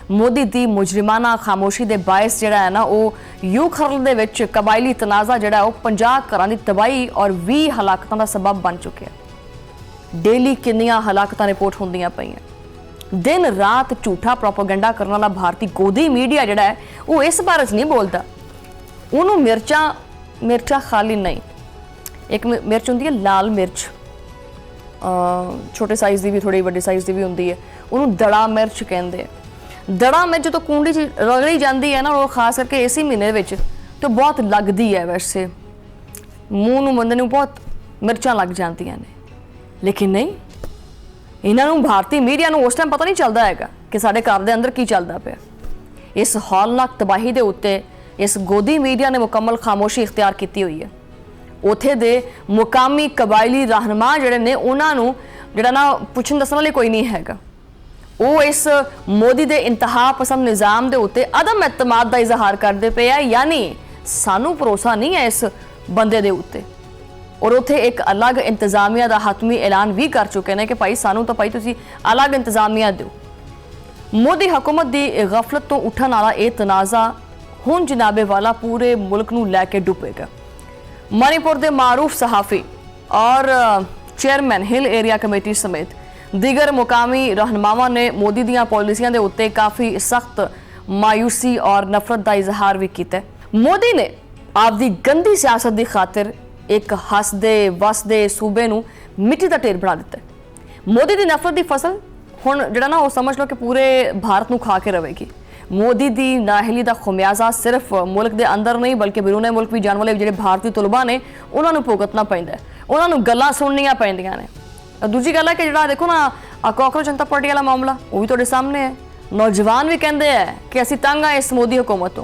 मोदी दी मुजरिमाना खामोशी के बायस जिहड़ा है ना वो यू खरल दे विच कबायली तनाज़ा जिहड़ा वो 50 घरां दी तबाही और 20 हलाकतां दा सबब बन चुके हैं। डेली किन्नियां हलाकतां रिपोर्ट होंदियां पईयां। दिन रात झूठा प्रोपोगंडा करने वाला भारतीय गोदी मीडिया जिहड़ा है वो इस बारे च नहीं बोलता। उहनूं मिर्चा खाली नहीं, एक मिर्च हुंदी है लाल मिर्च, छोटे साइज़ की भी थोड़ी वड्डे साइज़ की भी हुंदी है, उहनूं दड़ा मिर्च कहंदे आ। दड़ा मिर्च तो कूंडी च रगड़ी जाती है ना, वो खास करके इसी महीने विच तो बहुत लगती है। वैसे मूँह नूं बंदे नूं बहुत मिर्चां लग जांदियां ने, लेकिन नहीं, इन्हां नूं भारतीय मीडिया नूं उस टाइम पता नहीं चलता हैगा कि साडे घर दे अंदर की चलदा पिया। इस हौलनाक तबाही दे उत्ते इस गोदी मीडिया ने मुकम्मल खामोशी इख्तियार की हुई है। उत्थे दे मुकामी कबायली रहनुमा जिहड़े ने उन्हां नूं जिहड़ा ना पुछण दस्सण वाले कोई नहीं हैगा। वो इस मोदी के इंतहा पसंद निज़ाम के उत्ते अदम एतमाद का इजहार करते पे है, यानी सानू भरोसा नहीं है इस बंदे के उत्ते। और उत्थे एक अलग इंतजामिया का हतमी ऐलान भी कर चुके हैं कि भाई सानू तो भाई तुसी अलग इंतजामिया दो। मोदी हुकूमत की गफलत तो उठन वाला यह तनाज़ा हुण जनाबे वाला पूरे मुल्क नूं लैके डुबेगा। मणिपुर के मारूफ सहाफ़ी और चेयरमैन हिल एरिया कमेटी समेत दीगर मुकामी रहनुमावां ने मोदी दीआं पॉलिसियां दे उत्ते काफ़ी सख्त मायूसी और नफरत का इजहार भी किया। मोदी ने आपदी गंदी सियासत की खातिर एक हसदे वसदे सूबे नूं मिट्टी का ढेर बना दिता। मोदी की नफरत की फसल हुण जिहड़ा ना वो समझ लो कि पूरे भारत नूं खा के रहेगी। मोदी की नाअहली का खुमियाजा सिर्फ मुल्क के अंदर नहीं बल्कि बिरूने मुल्क भी जाने वाले जिहड़े भारतीय तुलबा ने उन्होंने भुगतना पैंदा है, उन्होंने गल्लां सुननियां पैंदियां ने। दूजी गल है कि जिहड़ा देखो ना ਆ ਕਾਂਗਰਸ ਜਨਤਾ ਪਾਰਟੀ वाला मामला वो भी तुहाडे सामने है। नौजवान भी कहते हैं कि असीं तंग आ इस मोदी हुकूमत तो।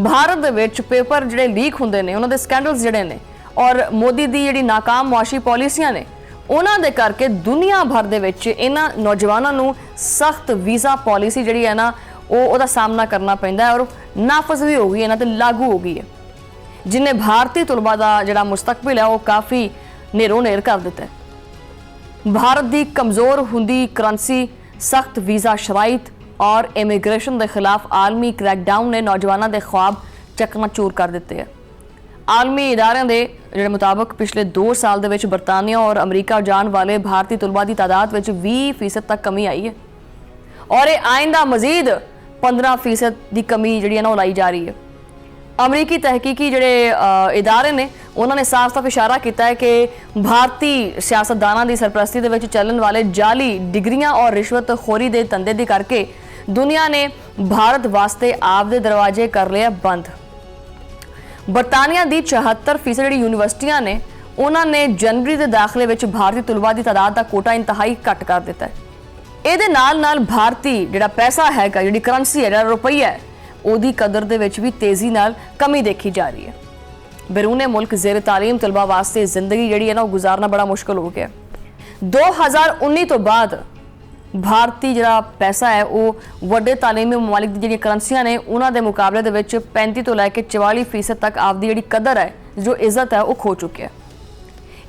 भारत दे विच पेपर जिहड़े लीक हुंदे ने, उन्हां दे स्कैंडल्स जिहड़े ने और मोदी दी जिहड़ी नाकाम मुआशी पॉलिसियां ने, उन्हां दे करके दुनिया भर दे विच इन्हां नौजवानां नूं सख्त वीज़ा पॉलिसी जिहड़ी है ना ਉਹਦਾ सामना करना पैंदा है और नाफज भी हो गई इन्हां ते लागू हो गई है, जिन्हें भारतीय तुलबा का जिहड़ा मुस्तकबिल है वो काफ़ी नेरों नेर कर दिता है। भारत की कमज़ोर हुंदी करंसी, सख्त वीज़ा शराइत और इमिग्रेशन के खिलाफ आलमी क्रैकडाउन ने नौजवानों के ख्वाब चकनाचूर कर दिते हैं। आलमी इदारों के जिहड़े मुताबिक पिछले 2 साल दे विच बरतानिया और अमरीका जाने वाले भारतीय तुलबा की तादाद में 20% तक कमी आई है और ये आइंदा मजीद 15% की कमी जिहड़ी है ना लाई जा रही है। अमरीकी तहकीकी जिहड़े इदारे ने उन्होंने साफ साफ इशारा किया है कि भारतीय सियासतदानां की सरपरस्ती दे विच चलन वाले जाली डिग्रियां और रिश्वतखोरी के धंधे दी करके दुनिया ने भारत वास्ते आपदे दरवाजे कर लिया बंद। बरतानिया की 74% जिहड़ी यूनिवर्सिटियां ने उन्होंने जनवरी के दाखिले विच भारतीय तुलबा की तादाद का कोटा इंतहाई घट कर दिता है। ਇਹਦੇ ਨਾਲ भारतीय ਜਿਹੜਾ पैसा हैगा, ਜਿਹੜੀ करंसी है, ਜਿਹੜਾ रुपया है, ਉਹਦੀ कदर ਦੇ ਵਿੱਚ ਵੀ तेजी ਨਾਲ कमी देखी जा रही है। बैरूने मुल्क जेर तालीम तलबा वास्ते जिंदगी ਜਿਹੜੀ है ना गुजारना बड़ा मुश्किल हो गया। 2019 तो बाद भारतीय ਜਿਹੜਾ पैसा है वो ਵੱਡੇ ਤਾਲੀਮੀ ਮਮਾਲਿਕ ਦੀ ਜਿਹੜੀਆਂ ਕਰੰਸੀਆਂ ਨੇ ਉਹਨਾਂ ਦੇ ਮੁਕਾਬਲੇ ਦੇ ਵਿੱਚ 35 ਤੋਂ ਲੈ ਕੇ 44% ਤੱਕ ਆਪਦੀ ਜਿਹੜੀ ਕਦਰ ਹੈ, जो इज्जत है, वो खो चुकी है।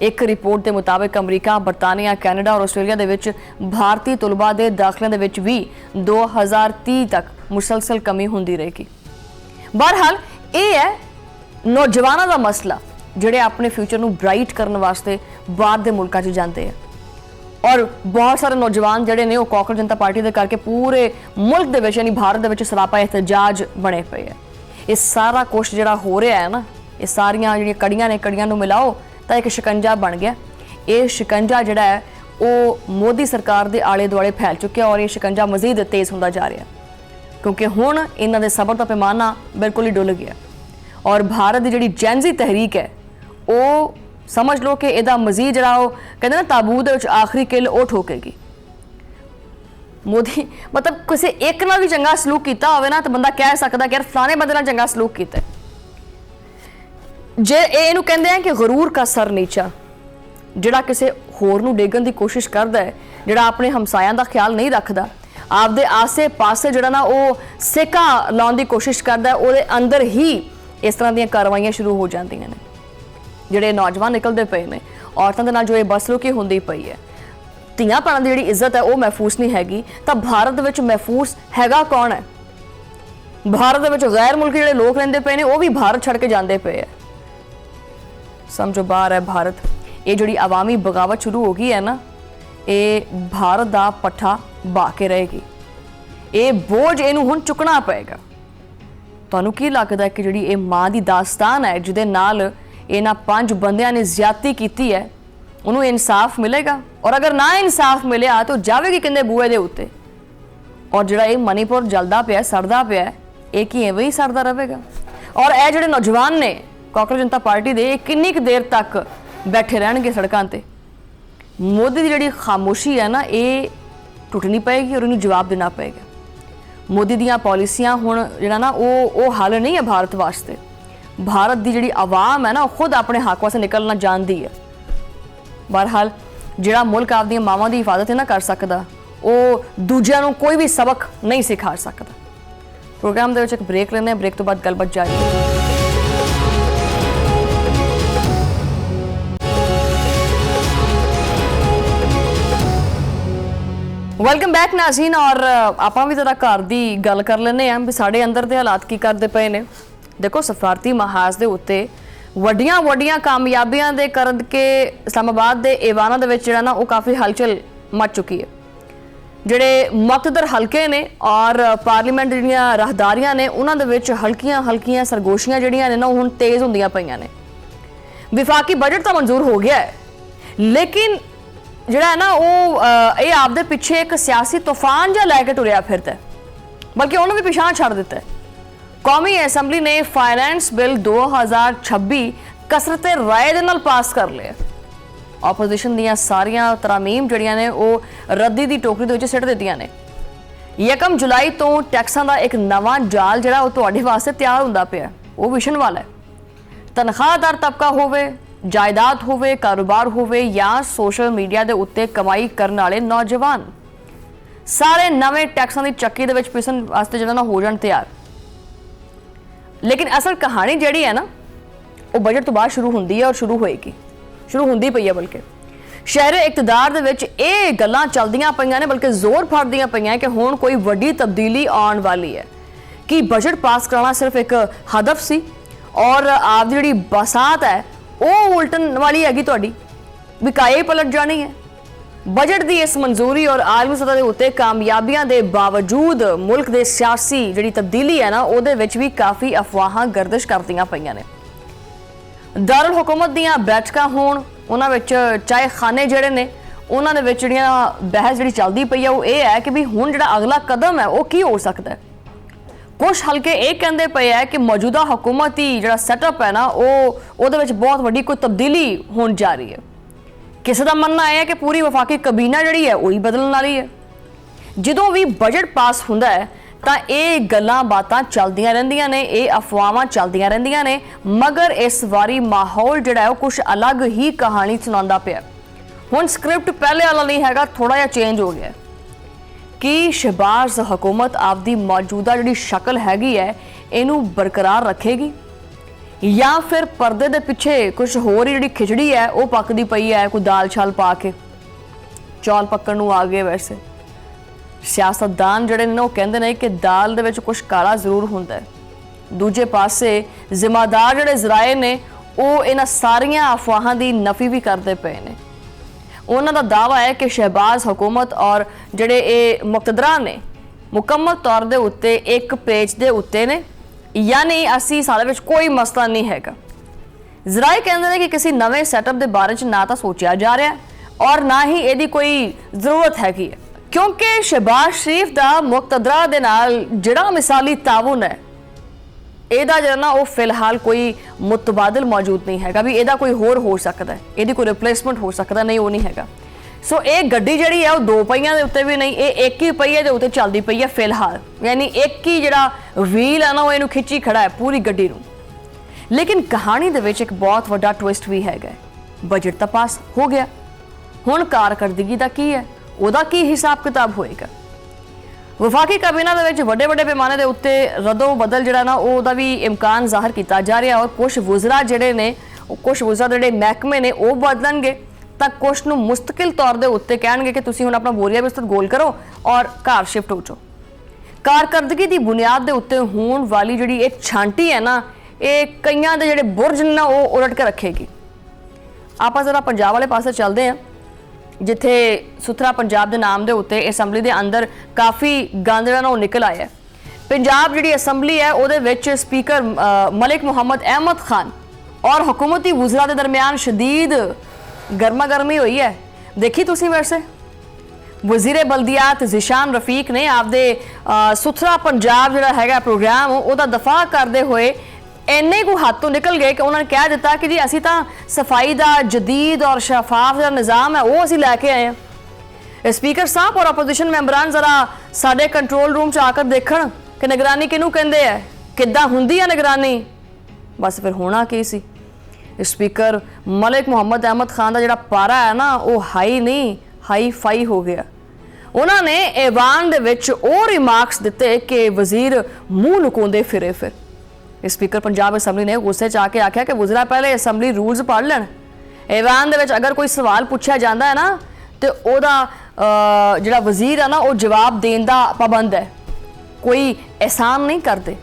एक रिपोर्ट के मुताबिक अमरीका, बरतानिया, कैनेडा और आस्ट्रेलिया दे विच भारतीय तुलबा के दाखिलों के विच भी 2030 तक मुसलसल कमी होंदी रहेगी। बहरहाल ये है नौजवानों का मसला जिहड़े अपने फ्यूचर नूं ब्राइट करने वास्ते बाहर के मुल्कां 'च जाते हैं और बहुत सारे नौजवान जिहड़े ने कांग्रेस जनता पार्टी के करके पूरे मुल्क दे विच यानी भारत दे विच सरापा एहतजाज बने पे है। ये सारा कुछ जिहड़ा हो रहा है ना, ये सारियां जिहड़ियां कड़ियां ने, कड़ियां नूं मिलाओ तो एक शिकंजा बन गया। ये शिकंजा जिहड़ा है वो मोदी सरकार के आले दुआले फैल चुका और ये शिकंजा मजीद तेज़ होंदा जा रहा क्योंकि हुण इन्हां दे सबर का पैमाना बिल्कुल ही डुल गया और भारत की जिहड़ी जैनजी तहरीक है वो समझ लो कि इहदा मजीद जिहड़ा वो कहते ना ताबूत दे विच आखिरी किल वो ठोकेगी। मोदी मतलब किसी एक नाल भी चंगा सलूक किया होवे ना तो बंदा कह सकदा कि यार फलाने बंदे नाल चंगा सलूक कीता है। जे इहनूं कहंदे हैं कि गरूर का सर नीचा, जिहड़ा किसी होर नूं डेगण दी कोशिश करदा है, जिहड़ा अपने हमसायां दा ख्याल नहीं रखदा, आपदे आसे पासे जिहड़ा ना वो सेका लाउण दी कोशिश करदा है, उहदे अंदर ही इस तरह दीयां कार्रवाइयां शुरू हो जांदियां ने। जिहड़े नौजवान निकलदे पए ने, औरतां दे नाल जो ये बसलूकी हुंदी पई है, ਧੀਆਂ ਭੈਣਾਂ ਦੀ ਜਿਹੜੀ ਇੱਜ਼ਤ है वो महफूज नहीं हैगी, ਤਾਂ भारत ਦੇ ਵਿੱਚ महफूज हैगा कौन है? भारत ਦੇ ਵਿੱਚ गैर मुल्की ਜਿਹੜੇ लोग ਰਹਿੰਦੇ ਪਏ ਨੇ ਉਹ भी भारत ਛੱਡ ਕੇ ਜਾਂਦੇ ਪਏ है। समझो बाहर है भारत। ये जिहड़ी अवामी बगावत शुरू हो गई है ना, ये भारत का पट्ठा बा के रहेगी। ये बोझ इनू हुण चुकना पएगा। तुहानूं की लगदा है कि जिहड़ी ये मां दी दास्तान है जिहदे नाल इन्हां 5 बंदियां ने ज्यादती कीती है, उन्होंने इंसाफ मिलेगा? और अगर ना इंसाफ मिले तो जाएगी किंदे बूहे दे उत्ते? और जिहड़ा ये मणिपुर जलदा पिया, सड़दा पिया, ये कि इवें ही सड़दा रहेगा? और ये जिहड़े नौजवान ने कांग्रेस जनता पार्टी दे किन्नी क देर तक बैठे रहणगे सड़कां ते? मोदी की जिहड़ी खामोशी है ना, ये टुटनी पएगी और इन्हूं जवाब देना पएगा। मोदी दीयां पॉलिसियां हुण जिहड़ा ना वो हल नहीं है भारत वास्ते। भारत की जिहड़ी आवाम है ना, खुद अपने हक वास्ते निकलना जानती है। बहरहाल जिहड़ा मुल्क आपदी मावां की हिफाजत ना कर सकता, वो दूजिਆਂ ਨੂੰ कोई भी सबक नहीं सिखा सकता। प्रोग्राम दे विच एक ब्रेक लेने, ब्रेक तो बाद गलबात जारी है। वेलकम बैक नाज़रीन। और आपां भी जरा घर की गल कर लेने भी साढ़े अंदर के हालात की करते पे ने। देखो सफारती महाज के उत्ते वड्डियां वड्डियां कामयाबियां दे करके इस्लामाबाद के एवाना दे विच जिहड़ा ना वो काफ़ी हलचल मच चुकी है। जिहड़े मुक्तदर हलके ने और पार्लीमेंट जिहड़ियां राहदारियां ने उन्हां दे विच हल्कियां हल्कियां सरगोशियां जिहड़ियां ने ना हुण तेज़ हुंदियां पईयां ने। विफाकी बजट तो मंजूर हो गया है, लेकिन जिहड़ा है ना वो ये आपदे पिछे एक सियासी तूफान जिहा लैके टुरिया फिरदा है, बल्कि उन्होंने भी पिछां छड़ दिता है। कौमी असैंबली ने फाइनेंस बिल 2026 कसरते राय दे नाल पास कर लिया। ਆਪੋਜੀਸ਼ਨ ਦੀਆਂ ਸਾਰੀਆਂ ਤਰਾਮੀਮ ਜਿਹੜੀਆਂ ਨੇ ਉਹ ਰੱਦੀ ਦੀ ਟੋਕਰੀ ਦੇ ਵਿੱਚ ਸਿੱਟ ਦਿੱਤੀਆਂ ਨੇ। 1 ਜੁਲਾਈ ਤੋਂ ਟੈਕਸਾਂ ਦਾ ਇੱਕ ਨਵਾਂ ਜਾਲ ਜਿਹੜਾ ਉਹ ਤੁਹਾਡੇ ਵਾਸਤੇ ਤਿਆਰ ਹੁੰਦਾ ਪਿਆ, ਉਹ ਵਿਛਣ ਵਾਲਾ ਹੈ। ਤਨਖਾਹਦਾਰ ਤਬਕਾ ਹੋਵੇ, ਜਾਇਦਾਦ ਹੋਵੇ, ਕਾਰੋਬਾਰ ਹੋਵੇ ਜਾਂ ਸੋਸ਼ਲ ਮੀਡੀਆ ਦੇ ਉੱਤੇ ਕਮਾਈ ਕਰਨ ਵਾਲੇ ਨੌਜਵਾਨ, ਸਾਰੇ ਨਵੇਂ ਟੈਕਸਾਂ ਦੀ ਚੱਕੀ ਦੇ ਵਿੱਚ ਪਿਸਣ ਵਾਸਤੇ ਜਿਹੜਾ ਨਾ ਹੋ ਜਾਣ ਤਿਆਰ। ਲੇਕਿਨ ਅਸਲ ਕਹਾਣੀ ਜਿਹੜੀ ਹੈ ਨਾ ਉਹ ਬਜਟ ਤੋਂ ਬਾਅਦ ਸ਼ੁਰੂ ਹੁੰਦੀ ਹੈ, ਔਰ ਸ਼ੁਰੂ ਹੋਏਗੀ, ਸ਼ੁਰੂ ਹੁੰਦੀ ਪਈ ਹੈ। ਬਲਕਿ ਸ਼ਹਿਰੇ ਇਕਤਦਾਰ ਦੇ ਵਿੱਚ ਇਹ ਗੱਲਾਂ ਚੱਲਦੀਆਂ ਪਈਆਂ ਨੇ, ਬਲਕਿ ਜ਼ੋਰ ਫੜਦੀਆਂ ਪਈਆਂ ਕਿ ਹੁਣ ਕੋਈ ਵੱਡੀ ਤਬਦੀਲੀ ਆਉਣ ਵਾਲੀ ਹੈ। ਕਿ ਬਜਟ ਪਾਸ ਕਰਾਉਣਾ ਸਿਰਫ ਇੱਕ ਹਦਫ ਸੀ ਔਰ ਆਪ ਦੀ ਜਿਹੜੀ ਬਸਾਤ ਹੈ ਉਹ ਉਲਟਣ ਵਾਲੀ ਹੈਗੀ, ਤੁਹਾਡੀ ਵਿਕਾਏ ਪਲਟ ਜਾਣੀ ਹੈ। ਬਜਟ ਦੀ ਇਸ ਮਨਜ਼ੂਰੀ ਔਰ ਆਲਮੀ ਸਤਹ ਦੇ ਉੱਤੇ ਕਾਮਯਾਬੀਆਂ ਦੇ ਬਾਵਜੂਦ ਮੁਲਕ ਦੇ ਸਿਆਸੀ ਜਿਹੜੀ ਤਬਦੀਲੀ ਹੈ ਨਾ ਉਹਦੇ ਵਿੱਚ ਵੀ ਕਾਫੀ ਅਫਵਾਹਾਂ ਗਰਦਿਸ਼ ਕਰਦੀਆਂ ਪਈਆਂ ਨੇ। ਦਾਰੁਲ ਹੁਕੂਮਤ ਦੀਆਂ ਬੈਠਕਾਂ ਹੋਣ, ਉਹਨਾਂ ਵਿੱਚ ਚਾਹੇ ਖਾਨੇ ਜਿਹੜੇ ਨੇ ਉਹਨਾਂ ਦੇ ਵਿੱਚ ਜਿਹੜੀਆਂ ਬਹਿਸ ਜਿਹੜੀ ਚੱਲਦੀ ਪਈ ਆ ਉਹ ਇਹ ਹੈ ਕਿ ਵੀ ਹੁਣ ਜਿਹੜਾ ਅਗਲਾ ਕਦਮ ਹੈ ਉਹ ਕੀ ਹੋ ਸਕਦਾ ਹੈ। ਕੁਛ ਹਲਕੇ ਇਹ ਕਹਿੰਦੇ ਪਏ ਹੈ ਕਿ ਮੌਜੂਦਾ ਹਕੂਮਤੀ ਜਿਹੜਾ ਸੈਟਅਪ ਹੈ ਨਾ ਉਹਦੇ ਵਿੱਚ ਬਹੁਤ ਵੱਡੀ ਕੋਈ ਤਬਦੀਲੀ ਹੋਣ ਜਾ ਰਹੀ ਹੈ। ਕਿਸੇ ਦਾ ਮੰਨਣਾ ਹੈ ਕਿ ਪੂਰੀ ਵਫਾਕੀ ਕਬੀਨਾ ਜਿਹੜੀ ਹੈ ਉਹੀ ਬਦਲਣ ਵਾਲੀ ਹੈ। ਜਦੋਂ ਵੀ ਬਜਟ ਪਾਸ ਹੁੰਦਾ ਹੈ ਤਾਂ ਇਹ ਗੱਲਾਂ ਬਾਤਾਂ ਚੱਲਦੀਆਂ ਰਹਿੰਦੀਆਂ ਨੇ, ਇਹ ਅਫਵਾਹਾਂ ਚੱਲਦੀਆਂ ਰਹਿੰਦੀਆਂ ਨੇ, ਮਗਰ ਇਸ ਵਾਰੀ ਮਾਹੌਲ ਜਿਹੜਾ ਹੈ ਉਹ ਕੁਝ ਅਲੱਗ ਹੀ ਕਹਾਣੀ ਸੁਣਾਉਂਦਾ ਪਿਆ। ਹੁਣ ਸਕ੍ਰਿਪਟ ਪਹਿਲੇ ਵਾਲਾ ਨਹੀਂ ਹੈਗਾ, ਥੋੜਾ ਜਿਹਾ ਚੇਂਜ ਹੋ ਗਿਆ। ਕਿ ਸ਼ਹਿਬਾਜ਼ ਹਕੂਮਤ ਆਪਦੀ ਮੌਜੂਦਾ ਜਿਹੜੀ ਸ਼ਕਲ ਹੈਗੀ ਹੈ ਇਹਨੂੰ ਬਰਕਰਾਰ ਰੱਖੇਗੀ ਜਾਂ ਫਿਰ ਪਰਦੇ ਦੇ ਪਿੱਛੇ ਕੁਝ ਹੋਰ ਹੀ ਜਿਹੜੀ ਖਿਚੜੀ ਹੈ ਉਹ ਪੱਕਦੀ ਪਈ ਹੈ, ਕੋਈ ਦਾਲ ਛਾਲ ਪਾ ਕੇ ਚੌਲ ਪੱਕਣ ਨੂੰ ਆ ਗਏ। ਵੈਸੇ ਸਿਆਸਤਦਾਨ ਜਿਹੜੇ ਨੇ ਉਹ ਕਹਿੰਦੇ ਨੇ ਕਿ ਦਾਲ ਦੇ ਵਿੱਚ ਕੁਝ ਕਾਲਾ ਜ਼ਰੂਰ ਹੁੰਦਾ ਹੈ। ਦੂਜੇ ਪਾਸੇ ਜ਼ਿੰਮੇਦਾਰ ਜਿਹੜੇ ਜ਼ਰਾਏ ਨੇ ਉਹ ਇਹਨਾਂ ਸਾਰੀਆਂ ਅਫਵਾਹਾਂ ਦੀ ਨਫੀ ਵੀ ਕਰਦੇ ਪਏ ਨੇ। ਉਹਨਾਂ ਦਾ ਦਾਅਵਾ ਹੈ ਕਿ ਸ਼ਹਿਬਾਜ਼ ਹਕੂਮਤ ਔਰ ਜਿਹੜੇ ਇਹ ਮੁਕਤਦਰਾਂ ਨੇ ਮੁਕੰਮਲ ਤੌਰ ਦੇ ਉੱਤੇ ਇੱਕ ਪੇਜ ਦੇ ਉੱਤੇ ਨੇ, ਯਾਨੀ ਅਸੀਂ ਸਾਡੇ ਵਿੱਚ ਕੋਈ ਮਸਲਾ ਨਹੀਂ ਹੈਗਾ। ਜ਼ਰਾਏ ਕਹਿੰਦੇ ਨੇ ਕਿ ਕਿਸੇ ਨਵੇਂ ਸੈਟਅਪ ਦੇ ਬਾਰੇ 'ਚ ਨਾ ਤਾਂ ਸੋਚਿਆ ਜਾ ਰਿਹਾ ਔਰ ਨਾ ਹੀ ਇਹਦੀ ਕੋਈ ਜ਼ਰੂਰਤ ਹੈਗੀ ਹੈ, ਕਿਉਂਕਿ ਸ਼ਹਿਬਾਜ਼ ਸ਼ਰੀਫ ਦਾ ਮੁਕਤਦਰਾਂ ਦੇ ਨਾਲ ਜਿਹੜਾ ਮਿਸਾਲੀ ਤਾਉਨ ਹੈ ਇਹਦਾ ਜਿਹੜਾ ਨਾ ਉਹ ਫਿਲਹਾਲ ਕੋਈ ਮੁਤਬਾਦਲ ਮੌਜੂਦ ਨਹੀਂ ਹੈਗਾ ਵੀ ਇਹਦਾ ਕੋਈ ਹੋਰ ਹੋ ਸਕਦਾ ਹੈ, ਇਹਦੀ ਕੋਈ ਰਿਪਲੇਸਮੈਂਟ ਹੋ ਸਕਦਾ ਨਹੀਂ, ਉਹ ਨਹੀਂ ਹੈਗਾ। ਸੋ ਇਹ ਗੱਡੀ ਜਿਹੜੀ ਹੈ ਉਹ ਦੋ ਪਹੀਆਂ ਦੇ ਉੱਤੇ ਵੀ ਨਹੀਂ, ਇਹ ਇੱਕ ਹੀ ਪਹੀਏ ਦੇ ਉੱਤੇ ਚੱਲਦੀ ਪਈ ਹੈ ਫਿਲਹਾਲ, ਯਾਨੀ ਇੱਕ ਹੀ ਜਿਹੜਾ ਵੀਲ ਹੈ ਨਾ ਉਹ ਇਹਨੂੰ ਖਿੱਚੀ ਖੜਾ ਹੈ ਪੂਰੀ ਗੱਡੀ ਨੂੰ। ਲੇਕਿਨ ਕਹਾਣੀ ਦੇ ਵਿੱਚ ਇੱਕ ਬਹੁਤ ਵੱਡਾ ਟਵਿਸਟ ਵੀ ਹੈਗਾ। ਬਜਟ ਤਾਂ ਪਾਸ ਹੋ ਗਿਆ, ਹੁਣ ਕਾਰਕਰਦਗੀ ਦਾ ਕੀ ਹੈ, ਉਹਦਾ ਕੀ ਹਿਸਾਬ ਕਿਤਾਬ ਹੋਏਗਾ। ਵਫਾਕੀ ਕਾਬੀਨਾ ਦੇ ਵਿੱਚ ਵੱਡੇ ਵੱਡੇ ਪੈਮਾਨੇ ਦੇ ਉੱਤੇ ਰਦੋ ਬਦਲ ਜਿਹੜਾ ਨਾ ਉਹਦਾ ਵੀ ਇਮਕਾਨ ਜ਼ਾਹਰ ਕੀਤਾ ਜਾ ਰਿਹਾ ਔਰ ਕੁਝ ਵਜ਼ਰਾ ਜਿਹੜੇ ਨੇ ਕੁਝ ਵਜ਼ਰਾ ਜਿਹੜੇ ਮਹਿਕਮੇ ਨੇ ਉਹ ਬਦਲਣਗੇ ਤਾਂ ਕੁਝ ਨੂੰ ਮੁਸਤਕਿਲ ਤੌਰ ਦੇ ਉੱਤੇ ਕਹਿਣਗੇ ਕਿ ਤੁਸੀਂ ਹੁਣ ਆਪਣਾ ਬੋਰੀਆ ਬਿਸਤਰ ਗੋਲ ਕਰੋ ਔਰ ਘਰ ਸ਼ਿਫਟ ਹੋ ਜਾਓ। ਕਾਰਕਰਦਗੀ ਦੀ ਬੁਨਿਆਦ ਦੇ ਉੱਤੇ ਹੋਣ ਵਾਲੀ ਜਿਹੜੀ ਇਹ ਛਾਂਟੀ ਹੈ ਨਾ ਇਹ ਕਈਆਂ ਦੇ ਜਿਹੜੇ ਬੁਰਜ ਨੇ ਨਾ ਉਹ ਉਲਟ ਕੇ ਰੱਖੇਗੀ। ਆਪਾਂ ਜ਼ਰਾ ਪੰਜਾਬ ਵਾਲੇ ਪਾਸੇ ਚੱਲਦੇ ਹਾਂ ਜਿੱਥੇ ਸੁਥਰਾ ਪੰਜਾਬ ਦੇ ਨਾਮ ਦੇ ਉੱਤੇ ਅਸੈਂਬਲੀ ਦੇ ਅੰਦਰ ਕਾਫੀ ਗੰਦ ਜਿਹੜਾ ਨਾ ਉਹ ਨਿਕਲ ਆਇਆ। ਪੰਜਾਬ ਜਿਹੜੀ ਅਸੈਂਬਲੀ ਹੈ ਉਹਦੇ ਵਿੱਚ ਸਪੀਕਰ ਮਲਿਕ ਮੁਹੰਮਦ ਅਹਿਮਦ ਖਾਨ ਔਰ ਹਕੂਮਤੀ ਵਜ਼ਰਾ ਦੇ ਦਰਮਿਆਨ ਸ਼ਦੀਦ ਗਰਮਾ ਗਰਮੀ ਹੋਈ ਹੈ। ਦੇਖੀ ਤੁਸੀਂ ਵੈਸੇ ਵਜ਼ੀਰ ਬਲਦੀਆਤ ਜ਼ਿਸ਼ਾਨ ਰਫੀਕ ਨੇ ਆਪਦੇ ਸੁਥਰਾ ਪੰਜਾਬ ਜਿਹੜਾ ਹੈਗਾ ਪ੍ਰੋਗਰਾਮ ਉਹਦਾ ਦਫਾ ਕਰਦੇ ਹੋਏ ਇੰਨੇ ਕੁ ਹੱਥ ਤੋਂ ਨਿਕਲ ਗਏ ਕਿ ਉਹਨਾਂ ਨੇ ਕਹਿ ਦਿੱਤਾ ਕਿ ਜੀ ਅਸੀਂ ਤਾਂ ਸਫਾਈ ਦਾ ਜਦੀਦ ਔਰ ਸ਼ਫਾਫ ਜਿਹੜਾ ਨਿਜ਼ਾਮ ਹੈ ਉਹ ਅਸੀਂ ਲੈ ਕੇ ਆਏ ਹਾਂ। ਸਪੀਕਰ ਸਾਹਿਬ ਔਰ ਆਪੋਜੀਸ਼ਨ ਮੈਂਬਰਾਂ ਜ਼ਰਾ ਸਾਡੇ ਕੰਟਰੋਲ ਰੂਮ 'ਚ ਆ ਕੇ ਦੇਖਣ ਕਿ ਨਿਗਰਾਨੀ ਕਿਹਨੂੰ ਕਹਿੰਦੇ ਆ, ਕਿੱਦਾਂ ਹੁੰਦੀ ਆ ਨਿਗਰਾਨੀ। ਬਸ ਫਿਰ ਹੋਣਾ ਕੀ ਸੀ, ਸਪੀਕਰ ਮਲਿਕ ਮੁਹੰਮਦ ਅਹਿਮਦ ਖਾਨ ਦਾ ਜਿਹੜਾ ਪਾਰਾ ਹੈ ਨਾ ਉਹ ਹਾਈ ਨਹੀਂ ਹਾਈ ਫਾਈ ਹੋ ਗਿਆ। ਉਹਨਾਂ ਨੇ ਈਵਾਨ ਦੇ ਵਿੱਚ ਉਹ ਰਿਮਾਰਕਸ ਦਿੱਤੇ ਕਿ ਵਜ਼ੀਰ ਮੂੰਹ ਲੁਕਾਉਂਦੇ ਫਿਰੇ। ਫਿਰ ਸਪੀਕਰ ਪੰਜਾਬ ਅਸੈਂਬਲੀ ਨੇ ਗੁੱਸੇ 'ਚ ਆ ਕੇ ਆਖਿਆ ਕਿ ਵਜ਼ਰਾ ਪਹਿਲੇ ਅਸੈਂਬਲੀ ਰੂਲਸ ਪੜ੍ਹ ਲੈਣ। ਈਵਾਨ ਦੇ ਵਿੱਚ ਅਗਰ ਕੋਈ ਸਵਾਲ ਪੁੱਛਿਆ ਜਾਂਦਾ ਹੈ ਨਾ ਤੇ ਉਹਦਾ ਜਿਹੜਾ ਵਜ਼ੀਰ ਹੈ ਨਾ ਉਹ ਜਵਾਬ ਦੇਣ ਦਾ ਪਾਬੰਦ ਹੈ, ਕੋਈ ਅਹਿਸਾਨ ਨਹੀਂ ਕਰਦੇ।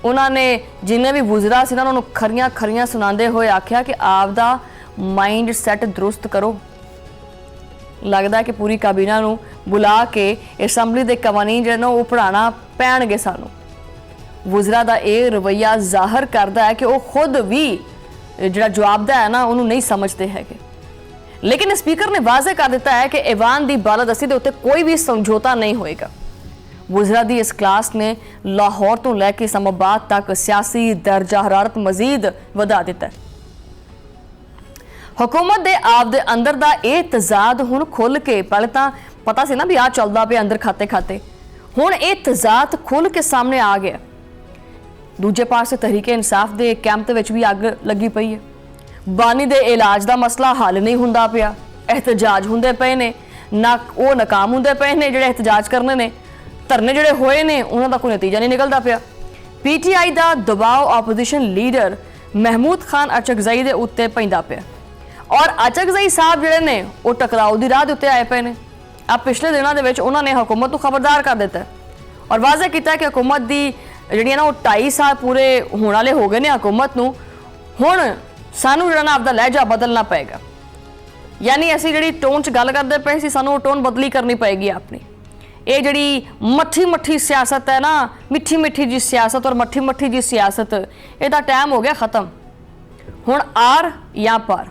ਉਹਨਾਂ ਨੇ ਜਿੰਨੇ ਵੀ ਵਜ਼ਰਾ ਸੀ ਨਾ ਉਹਨਾਂ ਨੂੰ ਖਰੀਆਂ ਸੁਣਾਉਂਦੇ ਹੋਏ ਆਖਿਆ ਕਿ ਆਪਦਾ ਮਾਈਂਡ ਸੈਟ ਦਰੁਸਤ ਕਰੋ। ਲੱਗਦਾ ਕਿ ਪੂਰੀ ਕਾਬੀਨਾ ਨੂੰ ਬੁਲਾ ਕੇ ਅਸੈਂਬਲੀ ਦੇ ਕਾਨੂੰਨ ਜਿਹੜੇ ਨਾ ਉਹ ਪੜ੍ਹਾਉਣਾ ਪੈਣਗੇ ਸਾਨੂੰ। ਵਜ਼ਰਾ ਦਾ ਇਹ ਰਵੱਈਆ ਜ਼ਾਹਰ ਕਰਦਾ ਹੈ ਕਿ ਉਹ ਖੁਦ ਵੀ ਜਿਹੜਾ ਜਵਾਬਦਾ ਹੈ ਨਾ ਉਹਨੂੰ ਨਹੀਂ ਸਮਝਦੇ ਹੈਗੇ। ਲੇਕਿਨ ਸਪੀਕਰ ਨੇ ਵਾਜ਼ਿਹ ਕਰ ਦਿੱਤਾ ਹੈ ਕਿ ਈਵਾਨ ਦੀ ਬਾਲਾਦਸਤੀ ਦੇ ਉੱਤੇ ਕੋਈ ਵੀ ਸਮਝੌਤਾ ਨਹੀਂ ਹੋਏਗਾ। ਵਜ਼ਰਾ ਦੀ ਇਸ ਕਲਾਸ ਨੇ ਲਾਹੌਰ ਤੋਂ ਲੈ ਕੇ ਇਸਲਾਮਾਬਾਦ ਤੱਕ ਸਿਆਸੀ ਦਰਜਾ ਹਰਾਰਤ ਮਜ਼ੀਦ ਵਧਾ ਦਿੱਤਾ ਹੈ। हुकूमत दे आप दे अंदर दा ये तजाद हुण खुल के, पहले तां पता सी ना भी आ चलदा पिया अंदर खाते खाते, हुण ये तजाद खुल के सामने आ गया। दूजे पासे तहरीके इंसाफ दे कैंप दे विच भी अग लगी पई है। बानी दे इलाज दा मसला हल नहीं हुंदा पिया, एहतजाज हुंदे पए ने, ना वो नाकाम हुंदे पए ने जिहड़े एहतजाज करने ने, धरने जिहड़े होए ने उन्हां दा कोई नतीजा नहीं निकलदा पिया। पीटीआई दा दबाव ऑपोजिशन लीडर महमूद खान अचकजई दे उत्ते पैंदा पिया और अचकजई साहब जिहड़े ने वो टकराव दी राह दे उत्ते आए पए ने। अब पिछले दिनों दे विच उन्हां ने हुकूमत नूं खबरदार कर दिता और वाज़ह किया कि हुकूमत दी जिहड़ियां ना वो 2.5 साल पूरे होने वाले हो गए ने हुकूमत नूं, हुण सानू जिहड़ा ना आपदा लहजा बदलना पएगा। यानी असीं जिहड़ी टोन च गल करदे पए सी, सानू टोन बदली करनी पएगी अपनी। ये जिहड़ी मट्ठी मट्ठी सियासत है ना, मिठी मिठी जी सियासत और मट्ठी मट्ठी जी सियासत, इहदा टाइम हो गया खत्म। हुण आर या पार,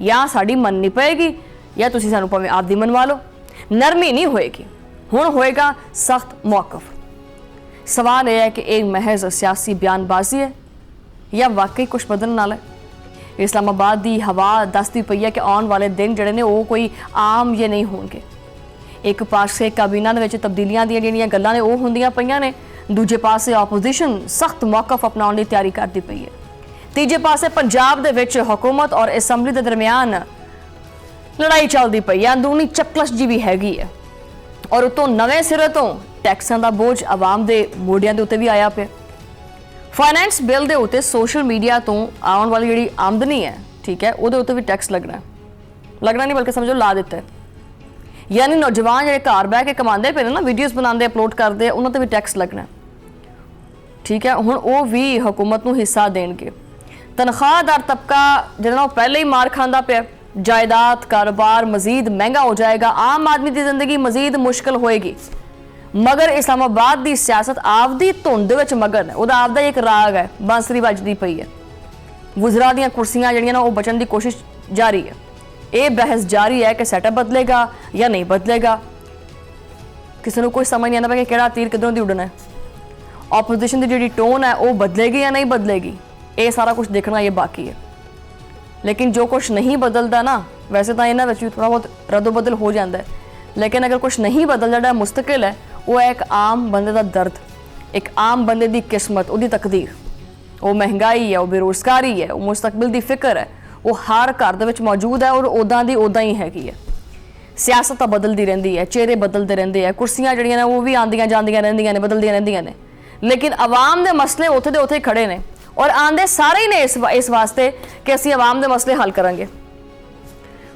या साडी मननी पएगी या तुसीं सानू भावें आपदी मनवा लो। नरमी नहीं होएगी, हुण होएगा सख्त मौकफ। सवाल यह है कि एक महज सियासी बयानबाजी है या वाकई कुछ बदलने वाला है। इस्लामाबाद की हवा दसदी पई है कि आने वाले दिन जिहड़े ने वो कोई आम जे नहीं होणगे। एक पासे काबीना दे विच तब्दीलियां दी जिहड़ियां गल्लां ने वो हुंदियां पईयां ने, दूजे पासे ऑपोजिशन सख्त मौकफ अपनाउण दी तैयारी करदी पई है। तीजे पासे पंजाब दे विच हुकूमत और असैंबली दे दरमियान लड़ाई चलदी पई है, अंदरूनी चकलश जी भी हैगी है और उतों नवें सिरे तो टैक्सां दा बोझ आवाम दे मोढियां दे उत्ते भी आया पिया। फाइनेंस बिल दे उत्ते सोशल मीडिया तो आने वाली जिहड़ी आमदनी है, ठीक है, उहदे उत्ते भी टैक्स लगना नहीं बल्कि समझो ला दिता है। यानी नौजवान जिहड़े घर बह के कमांदे पे ना, वीडियोज़ बनाते अपलोड करते, उन्हां ते भी टैक्स लगना, ठीक है। हुण वो भी हुकूमत नूं हिस्सा देणगे। तनख्वाहदार तबका जिहड़ा पहले ही मार खांदा पिया, जायदाद कारोबार मजीद महंगा हो जाएगा, आम आदमी की जिंदगी मजीद मुश्किल होएगी। मगर इस्लामाबाद की सियासत आपदी धुंध विच मगन है, उहदा आपदा एक राग है, बांसुरी वजदी पई है। वज़रा दीयां कुर्सियां जिहड़ियां ना वो बचण दी कोशिश जारी है। ये बहस जारी है कि सैटअप बदलेगा या नहीं बदलेगा। किसी को कोई समझ नहीं आता कि किहड़ा तीर किधरों दी उड़ना है। ऑपोजिशन की जिहड़ी टोन है वो बदलेगी या नहीं बदलेगी, ये सारा कुछ देखना ये बाकी है। लेकिन जो कुछ नहीं बदलता ना, वैसे तो इन्हां विच थोड़ा बहुत रद्दो बदल हो जाता है, लेकिन अगर कुछ नहीं बदल जिहड़ा मुस्तकिल है, वो है एक आम बंदे का दर्द, एक आम बंदे की किस्मत, उसकी तकदीर। वो महंगाई है, वो बेरोज़गारी है, वो मुस्तकबिल की फिक्र है, वो हर घर दे विच मौजूद है और उदां दी उदां ही हैगी है। सियासत बदलती रहती है, चेहरे बदलते रहते हैं, कुर्सियां जिहड़ियां ने वो भी आंदियां जांदियां रहिंदियां ने, बदलदियां रहिंदियां ने, लेकिन आवाम दे मसले उत्थे दे उत्थे खड़े ने और आंदे सारे ही ने इस वास्ते कि असीं आवाम दे मसले हल करांगे।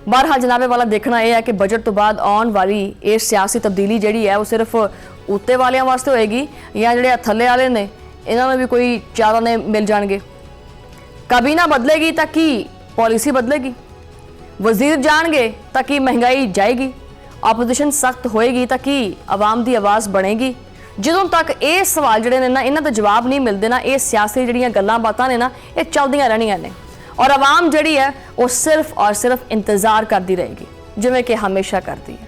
बहरहाल जनाबे वाला देखना यह है कि बजट तो बाद आने वाली ये सियासी तब्दीली जिहड़ी है वो सिर्फ उत्ते वालियां वास्ते होएगी या जिहड़े थल्ले वाले ने इन्हां नूं भी कोई चारा ने मिल जाणगे। काबीना बदलेगी तां की पॉलिसी बदलेगी, वजीर जाणगे तां की महंगाई जाएगी, ऑपोजिशन सख्त होएगी तां की आवाम की आवाज़ बनेगी। ਜਦੋਂ तक ये सवाल जिहड़े ने ना इन्हां दे जवाब नहीं मिलते ना, ये सियासी जिहड़ियां गल्लां बातां ने ना ये चलदियां रहणियां ने और आवाम जिहड़ी है वो सिर्फ और सिर्फ इंतज़ार करती रहेगी, जिवें कि हमेशा करती है।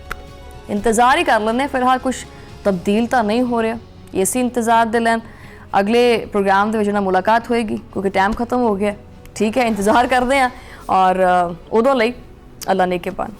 इंतज़ार ही कर लेने, फिलहाल कुछ तब्दील तो नहीं हो रहा, इसी इंतज़ार दे लैन अगले प्रोग्राम दे विच ना मुलाकात होएगी क्योंकि टाइम खत्म हो गया। ठीक है, इंतज़ार करते हैं और उदों लई अल्लाह नेके पान।